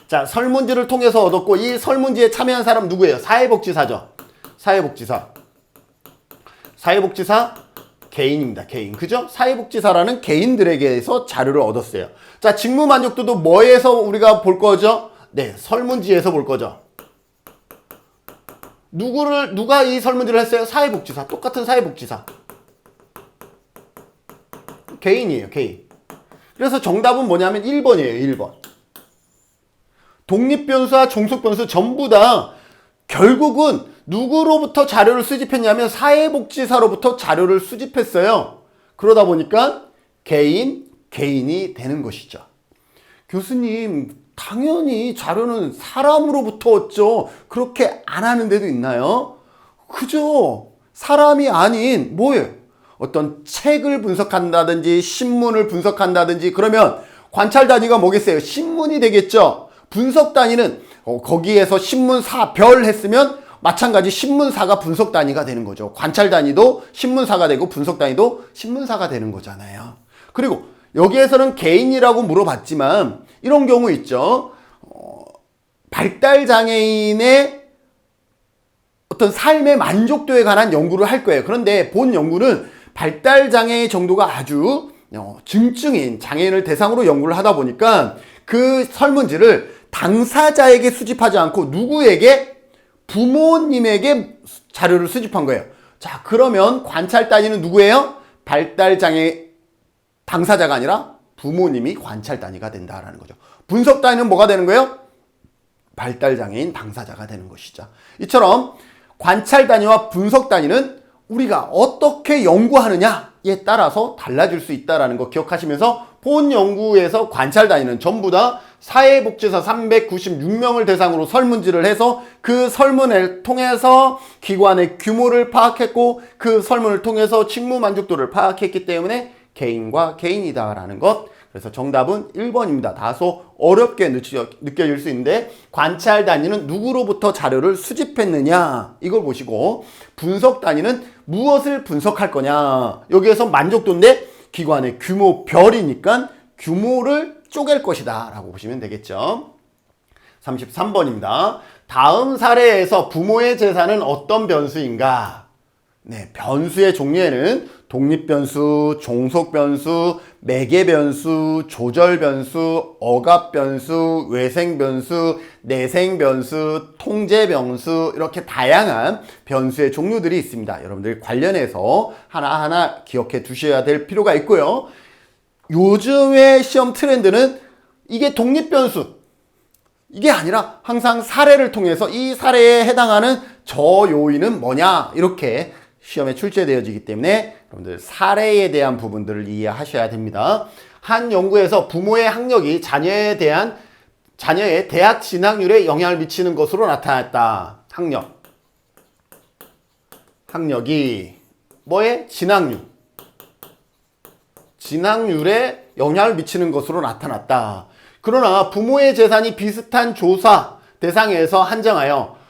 자, 설문지를 통해서 얻었고 이 설문지에 참여한 사람 누구예요? 사회복지사죠. 사회복지사 개인입니다. 개인. 그죠? 사회복지사라는 개인들에게서 자료를 얻었어요. 자, 직무 만족도도 뭐에서 우리가 볼 거죠? 네, 설문지에서 볼 거죠. 누가 이 설문지를 했어요? 사회복지사. 똑같은 사회복지사. 개인이에요, 개인. 그래서 정답은 뭐냐면 1번이에요, 1번. 독립변수와 종속변수 전부 다 결국은 누구로부터 자료를 수집했냐면 사회복지사로부터 자료를 수집했어요. 그러다 보니까 개인이 되는 것이죠. 교수님, 당연히 자료는 사람으로부터 얻죠. 그렇게 안 하는 데도 있나요? 그죠? 사람이 아닌 뭐예요? 어떤 책을 분석한다든지 신문을 분석한다든지 그러면 관찰 단위가 뭐겠어요? 신문이 되겠죠. 분석 단위는 거기에서 신문사 별 했으면 마찬가지 신문사가 분석 단위가 되는 거죠. 관찰 단위도 신문사가 되고 분석 단위도 신문사가 되는 거잖아요. 그리고 여기에서는 개인이라고 물어봤지만 이런 경우 있죠. 발달장애인의 어떤 삶의 만족도에 관한 연구를 할 거예요. 그런데 본 연구는 발달장애의 정도가 아주 증증인 장애인을 대상으로 연구를 하다 보니까 그 설문지를 당사자에게 수집하지 않고 누구에게? 부모님에게 자료를 수집한 거예요. 자, 그러면 관찰 단위는 누구예요? 발달장애 당사자가 아니라 부모님이 관찰 단위가 된다라는 거죠. 분석 단위는 뭐가 되는 거예요? 발달장애인 당사자가 되는 것이죠. 이처럼 관찰 단위와 분석 단위는 우리가 어떻게 연구하느냐에 따라서 달라질 수 있다는 거 기억하시면서 본 연구에서 관찰 단위는 전부 다 사회복지사 396명을 대상으로 설문지를 해서 그 설문을 통해서 기관의 규모를 파악했고 그 설문을 통해서 직무 만족도를 파악했기 때문에 개인과 개인이다라는 것. 그래서 정답은 1번입니다. 다소 어렵게 느껴질 수 있는데 관찰 단위는 누구로부터 자료를 수집했느냐 이걸 보시고 분석 단위는 무엇을 분석할 거냐. 여기에서 만족도인데 기관의 규모별이니까 규모를 쪼갤 것이다 라고 보시면 되겠죠. 33번입니다. 다음 사례에서 부모의 재산은 어떤 변수인가? 네, 변수의 종류에는 독립변수, 종속변수, 매개변수, 조절변수, 억압변수, 외생변수, 내생변수, 통제변수 이렇게 다양한 변수의 종류들이 있습니다. 여러분들 관련해서 하나하나 기억해 두셔야 될 필요가 있고요. 요즘의 시험 트렌드는 이게 독립변수 이게 아니라 항상 사례를 통해서 이 사례에 해당하는 저 요인은 뭐냐 이렇게 시험에 출제되어지기 때문에 여러분들 사례에 대한 부분들을 이해하셔야 됩니다. 한 연구에서 부모의 학력이 자녀의 대학 진학률에 영향을 미치는 것으로 나타났다. 학력이 뭐에? 진학률에 영향을 미치는 것으로 나타났다. 그러나 부모의 재산이 비슷한 조사 대상에서 한정하여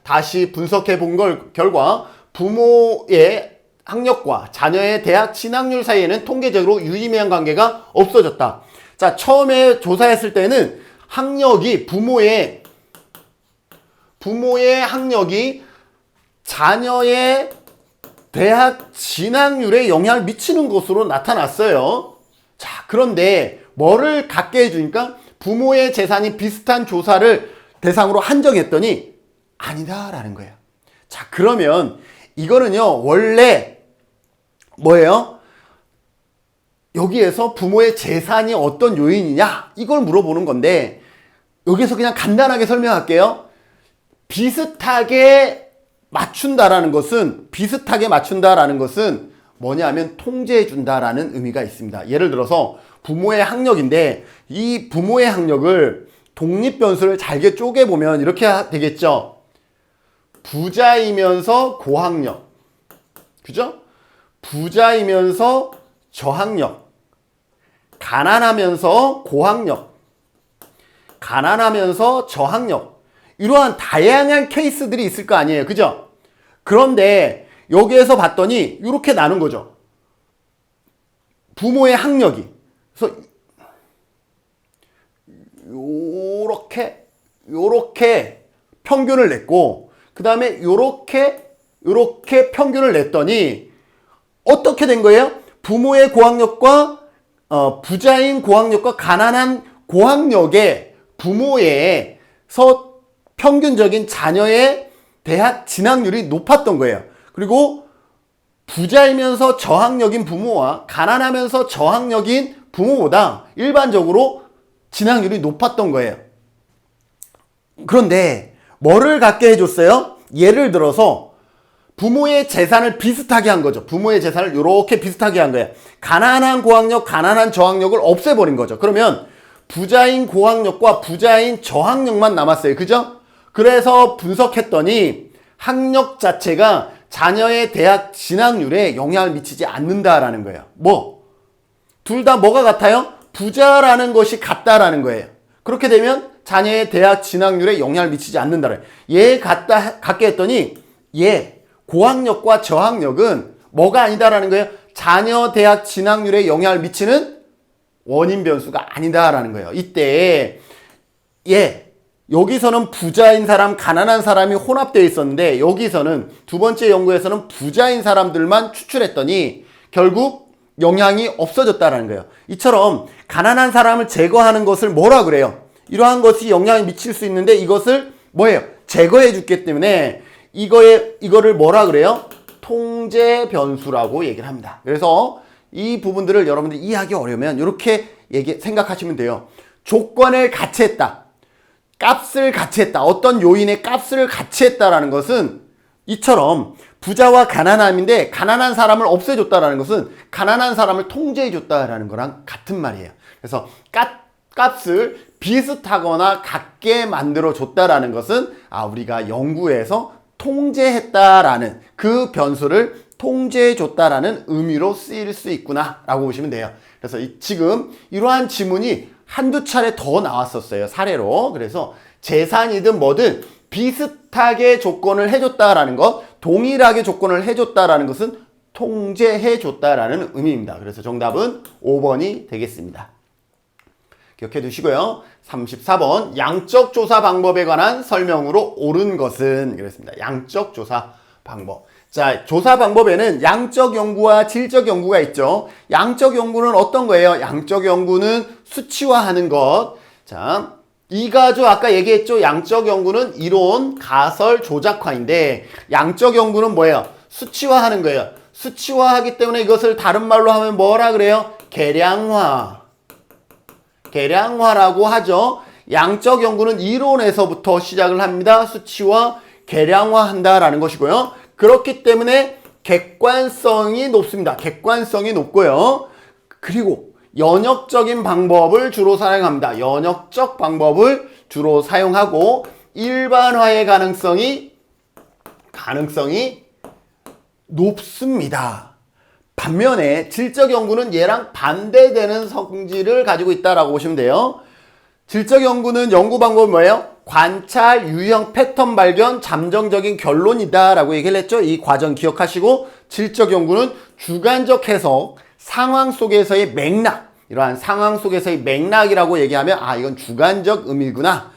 다시 분석해 본 결과 부모의 학력과 자녀의 대학 진학률 사이에는 통계적으로 유의미한 관계가 없어졌다. 자, 처음에 조사했을 때는 부모의 학력이 자녀의 대학 진학률에 영향을 미치는 것으로 나타났어요. 자, 그런데 뭐를 갖게 해주니까 부모의 재산이 비슷한 조사를 대상으로 한정했더니 아니다라는 거예요. 자, 그러면 이거는요, 원래 뭐예요? 여기에서 부모의 재산이 어떤 요인이냐? 이걸 물어보는 건데, 여기서 그냥 간단하게 설명할게요. 비슷하게 맞춘다라는 것은 뭐냐면 통제해준다라는 의미가 있습니다. 예를 들어서 부모의 학력인데, 이 부모의 학력을 독립변수를 잘게 쪼개보면 이렇게 되겠죠. 부자이면서 고학력, 그죠? 부자이면서 저학력, 가난하면서 고학력, 가난하면서 저학력, 이러한 다양한 케이스들이 있을 거 아니에요, 그죠? 그런데 여기에서 봤더니 이렇게 나눈 거죠. 부모의 학력이. 그래서 요렇게 평균을 냈고, 그 다음에 요렇게 평균을 냈더니 어떻게 된 거예요? 부모의 고학력과 부자인 고학력과 가난한 고학력의 부모에서 평균적인 자녀의 대학 진학률이 높았던 거예요. 그리고 부자이면서 저학력인 부모와 가난하면서 저학력인 부모보다 일반적으로 진학률이 높았던 거예요. 그런데 뭐를 갖게 해줬어요? 예를 들어서 부모의 재산을 비슷하게 한 거죠. 부모의 재산을 이렇게 비슷하게 한 거예요. 가난한 고학력, 가난한 저학력을 없애버린 거죠. 그러면 부자인 고학력과 부자인 저학력만 남았어요. 그죠? 그래서 분석했더니 학력 자체가 자녀의 대학 진학률에 영향을 미치지 않는다라는 거예요. 둘 다 뭐가 같아요? 부자라는 것이 같다라는 거예요. 그렇게 되면 자녀의 대학 진학률에 영향을 미치지 않는다라는 거예요. 같게 했더니 고학력과 저학력은 뭐가 아니다라는 거예요? 자녀 대학 진학률에 영향을 미치는 원인 변수가 아니다라는 거예요. 이때 여기서는 부자인 사람, 가난한 사람이 혼합되어 있었는데, 여기서는 두 번째 연구에서는 부자인 사람들만 추출했더니 결국 영향이 없어졌다는 거예요. 이처럼 가난한 사람을 제거하는 것을 뭐라 그래요? 이러한 것이 영향을 미칠 수 있는데 이것을 제거해 줬기 때문에 이거를 뭐라 그래요? 통제 변수라고 얘기를 합니다. 그래서 이 부분들을 여러분들이 이해하기 어려우면 이렇게 생각하시면 돼요. 조건을 같이 했다. 값을 같이 했다. 어떤 요인의 값을 같이 했다라는 것은 이처럼 부자와 가난함인데, 가난한 사람을 없애줬다라는 것은 가난한 사람을 통제해줬다라는 거랑 같은 말이에요. 그래서 값을 비슷하거나 같게 만들어줬다라는 것은 우리가 연구에서 통제했다라는, 그 변수를 통제해줬다라는 의미로 쓰일 수 있구나 라고 보시면 돼요. 그래서 지금 이러한 지문이 한두 차례 더 나왔었어요, 사례로. 그래서 재산이든 뭐든 비슷하게 조건을 해줬다라는 것, 동일하게 조건을 해줬다라는 것은 통제해줬다라는 의미입니다. 그래서 정답은 5번이 되겠습니다. 기억해 두시고요. 34번, 양적 조사 방법에 관한 설명으로 옳은 것은, 그랬습니다. 양적 조사 방법. 자, 조사 방법에는 양적 연구와 질적 연구가 있죠. 양적 연구는 어떤 거예요? 양적 연구는 수치화하는 것. 자, 이가죠. 아까 얘기했죠. 양적 연구는 이론, 가설, 조작화인데, 양적 연구는 뭐예요? 수치화하는 거예요. 수치화하기 때문에 이것을 다른 말로 하면 뭐라 그래요? 계량화라고 하죠. 양적 연구는 이론에서부터 시작을 합니다. 수치화, 계량화한다라는 것이고요. 그렇기 때문에 객관성이 높습니다. 객관성이 높고요. 그리고 연역적인 방법을 주로 사용합니다. 연역적 방법을 주로 사용하고 일반화의 가능성이 높습니다. 반면에 질적 연구는 얘랑 반대되는 성질을 가지고 있다라고 보시면 돼요. 질적 연구는 연구 방법이 뭐예요? 관찰, 유형, 패턴 발견, 잠정적인 결론이다 라고 얘기를 했죠. 이 과정 기억하시고, 질적 연구는 주관적 해석, 상황 속에서의 맥락, 이러한 상황 속에서의 맥락이라고 얘기하면 이건 주관적 의미구나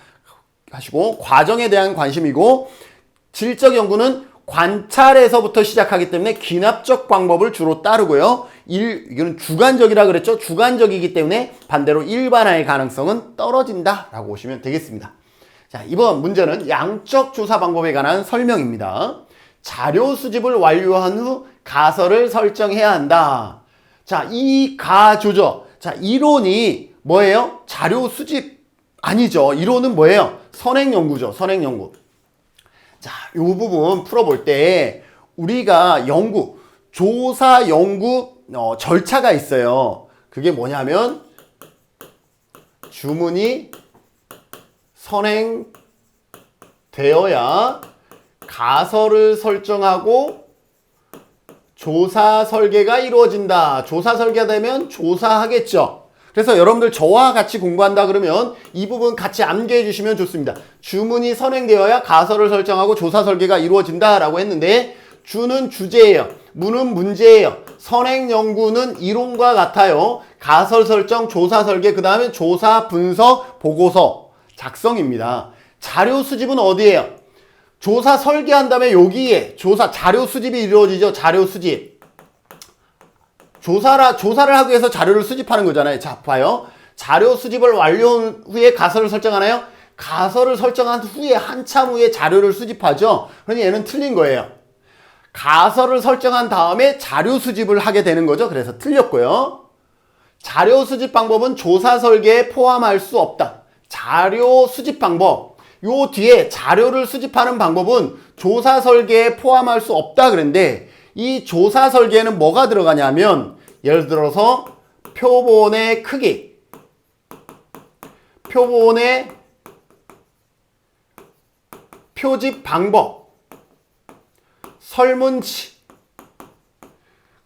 하시고, 과정에 대한 관심이고, 질적 연구는 관찰에서부터 시작하기 때문에 기납적 방법을 주로 따르고요. 이거는 주관적이라 그랬죠. 주관적이기 때문에 반대로 일반화의 가능성은 떨어진다라고 보시면 되겠습니다. 자, 이번 문제는 양적 조사 방법에 관한 설명입니다. 자료 수집을 완료한 후 가설을 설정해야 한다. 자, 이 가조죠. 자, 이론이 뭐예요? 자료 수집 아니죠. 이론은 뭐예요? 선행연구죠. 선행연구. 자, 이 부분 풀어볼 때 우리가 조사 연구 절차가 있어요. 그게 뭐냐면 주문이 선행되어야 가설을 설정하고 조사 설계가 이루어진다. 조사 설계가 되면 조사하겠죠. 그래서 여러분들 저와 같이 공부한다 그러면 이 부분 같이 암기해 주시면 좋습니다. 주문이 선행되어야 가설을 설정하고 조사 설계가 이루어진다 라고 했는데, 주는 주제예요. 문은 문제예요. 선행 연구는 이론과 같아요. 가설 설정, 조사 설계, 그 다음에 조사, 분석, 보고서 작성입니다. 자료 수집은 어디예요? 조사 설계한 다음에 여기에 자료 수집이 이루어지죠. 자료 수집. 조사를 하기 위해서 자료를 수집하는 거잖아요. 자, 봐요. 자료 수집을 완료한 후에 가설을 설정하나요? 가설을 설정한 후에 한참 후에 자료를 수집하죠. 그러니 얘는 틀린 거예요. 가설을 설정한 다음에 자료 수집을 하게 되는 거죠. 그래서 틀렸고요. 자료 수집 방법은 조사 설계에 포함할 수 없다. 자료 수집 방법. 요 뒤에 자료를 수집하는 방법은 조사 설계에 포함할 수 없다 그랬는데, 이 조사 설계에는 뭐가 들어가냐면 예를 들어서 표본의 크기, 표본의 표집 방법, 설문지,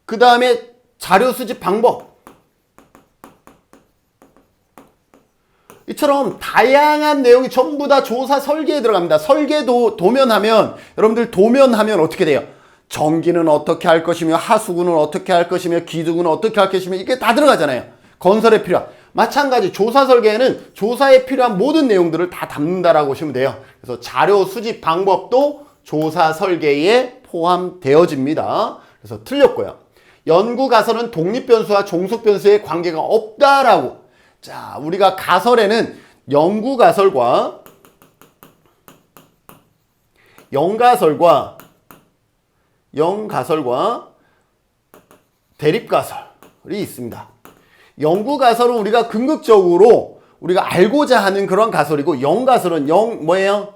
그 다음에 자료 수집 방법, 이처럼 다양한 내용이 전부 다 조사 설계에 들어갑니다. 설계도 도면하면, 여러분들 도면하면 어떻게 돼요? 전기는 어떻게 할 것이며, 하수구는 어떻게 할 것이며, 기둥은 어떻게 할 것이며, 이게 다 들어가잖아요. 건설에 필요한. 마찬가지 조사 설계에는 조사에 필요한 모든 내용들을 다 담는다라고 보시면 돼요. 그래서 자료 수집 방법도 조사 설계에 포함되어집니다. 그래서 틀렸고요. 연구 가설은 독립 변수와 종속 변수의 관계가 없다라고. 자, 우리가 가설에는 연구 가설과 영가설과 대립가설이 있습니다. 연구 가설은 우리가 궁극적으로 우리가 알고자 하는 그런 가설이고, 영가설은 뭐예요?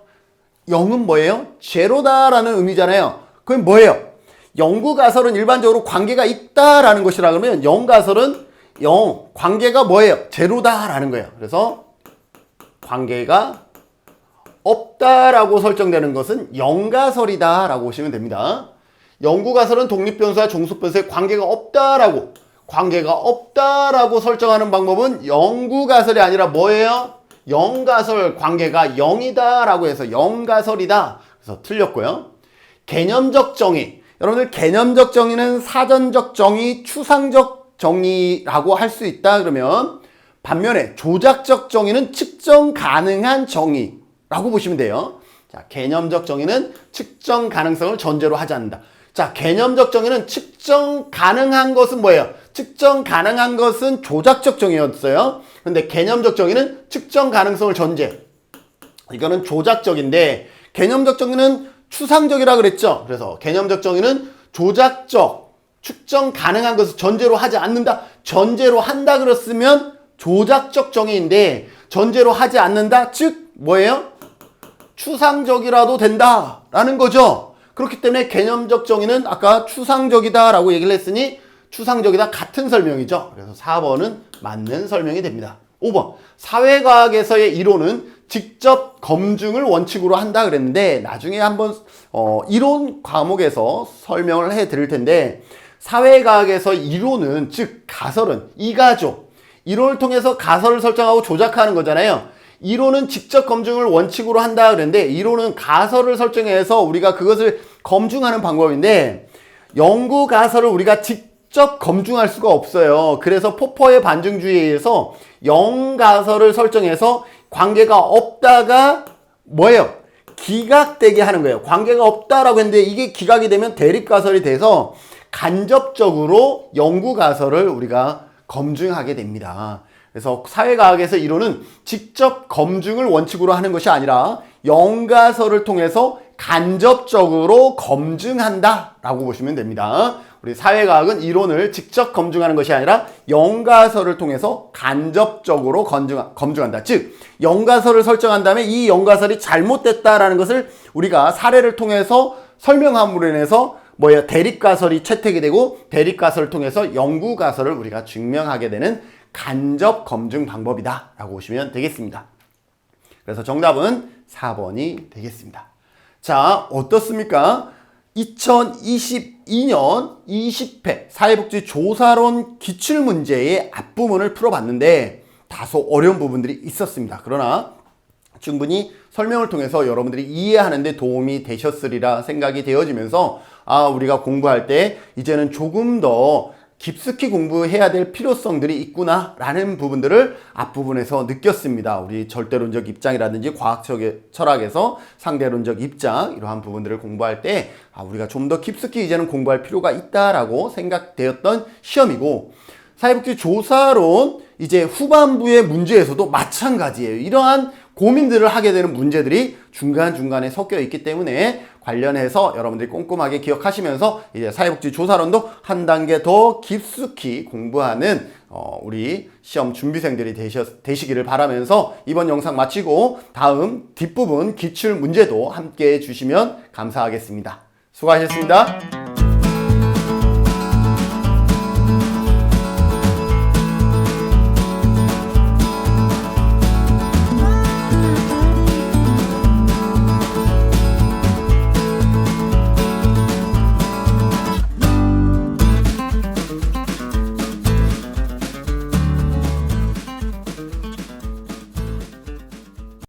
영은 뭐예요? 제로다라는 의미잖아요. 그건 뭐예요? 연구 가설은 일반적으로 관계가 있다라는 것이라 그러면, 영가설은 관계가 뭐예요? 제로다라는 거예요. 그래서 관계가 없다라고 설정되는 것은 영가설이다라고 보시면 됩니다. 연구가설은 독립변수와 종속변수에 관계가 없다라고 설정하는 방법은 연구가설이 아니라 뭐예요? 영가설, 관계가 0이다라고 해서 영가설이다. 그래서 틀렸고요. 개념적 정의. 여러분들 개념적 정의는 사전적 정의, 추상적 정의라고 할 수 있다 그러면, 반면에 조작적 정의는 측정 가능한 정의라고 보시면 돼요. 자, 개념적 정의는 측정 가능성을 전제로 하지 않는다. 자, 개념적 정의는 측정 가능한 것은 뭐예요? 측정 가능한 것은 조작적 정의였어요. 근데 개념적 정의는 측정 가능성을 전제. 이거는 조작적인데, 개념적 정의는 추상적이라 그랬죠. 그래서 개념적 정의는 조작적, 측정 가능한 것을 전제로 하지 않는다. 전제로 한다 그랬으면 조작적 정의인데, 전제로 하지 않는다. 즉 뭐예요? 추상적이라도 된다라는 거죠. 그렇기 때문에 개념적 정의는 아까 추상적이다라고 얘기를 했으니 추상적이다 같은 설명이죠. 그래서 4번은 맞는 설명이 됩니다. 5번. 사회과학에서의 이론은 직접 검증을 원칙으로 한다 그랬는데, 나중에 한번 이론 과목에서 설명을 해 드릴 텐데, 사회과학에서 이론은, 즉 가설은 이가죠. 이론을 통해서 가설을 설정하고 조작하는 거잖아요. 이론은 직접 검증을 원칙으로 한다 그랬는데, 이론은 가설을 설정해서 우리가 그것을 검증하는 방법인데, 연구 가설을 우리가 직접 검증할 수가 없어요. 그래서 포퍼의 반증주의에 의해서 영가설을 설정해서 관계가 없다가 뭐예요? 기각되게 하는 거예요. 관계가 없다라고 했는데 이게 기각이 되면 대립가설이 돼서 간접적으로 연구가설을 우리가 검증하게 됩니다. 그래서 사회과학에서 이론은 직접 검증을 원칙으로 하는 것이 아니라 연가설을 통해서 간접적으로 검증한다 라고 보시면 됩니다. 우리 사회과학은 이론을 직접 검증하는 것이 아니라 연가설을 통해서 간접적으로 검증한다. 즉 연가설을 설정한 다음에 이 연가설이 잘못됐다라는 것을 우리가 사례를 통해서 설명함으로 인해서 대립가설이 채택이 되고 대립가설을 통해서 연구가설을 우리가 증명하게 되는 간접 검증 방법이다 라고 보시면 되겠습니다. 그래서 정답은 4번이 되겠습니다. 자, 어떻습니까? 2022년 20회 사회복지 조사론 기출문제의 앞부분을 풀어봤는데 다소 어려운 부분들이 있었습니다. 그러나 충분히 설명을 통해서 여러분들이 이해하는 데 도움이 되셨으리라 생각이 되어지면서 우리가 공부할 때 이제는 조금 더 깊숙이 공부해야 될 필요성들이 있구나 라는 부분들을 앞부분에서 느꼈습니다. 우리 절대론적 입장이라든지 과학적 철학에서 상대론적 입장 이러한 부분들을 공부할 때 우리가 좀 더 깊숙이 이제는 공부할 필요가 있다라고 생각되었던 시험이고 사회복지 조사론 이제 후반부의 문제에서도 마찬가지예요. 이러한 고민들을 하게 되는 문제들이 중간중간에 섞여 있기 때문에 관련해서 여러분들이 꼼꼼하게 기억하시면서 이제 사회복지 조사론도 한 단계 더 깊숙이 공부하는 우리 시험 준비생들이 되시기를 바라면서 이번 영상 마치고 다음 뒷부분 기출 문제도 함께 해주시면 감사하겠습니다. 수고하셨습니다.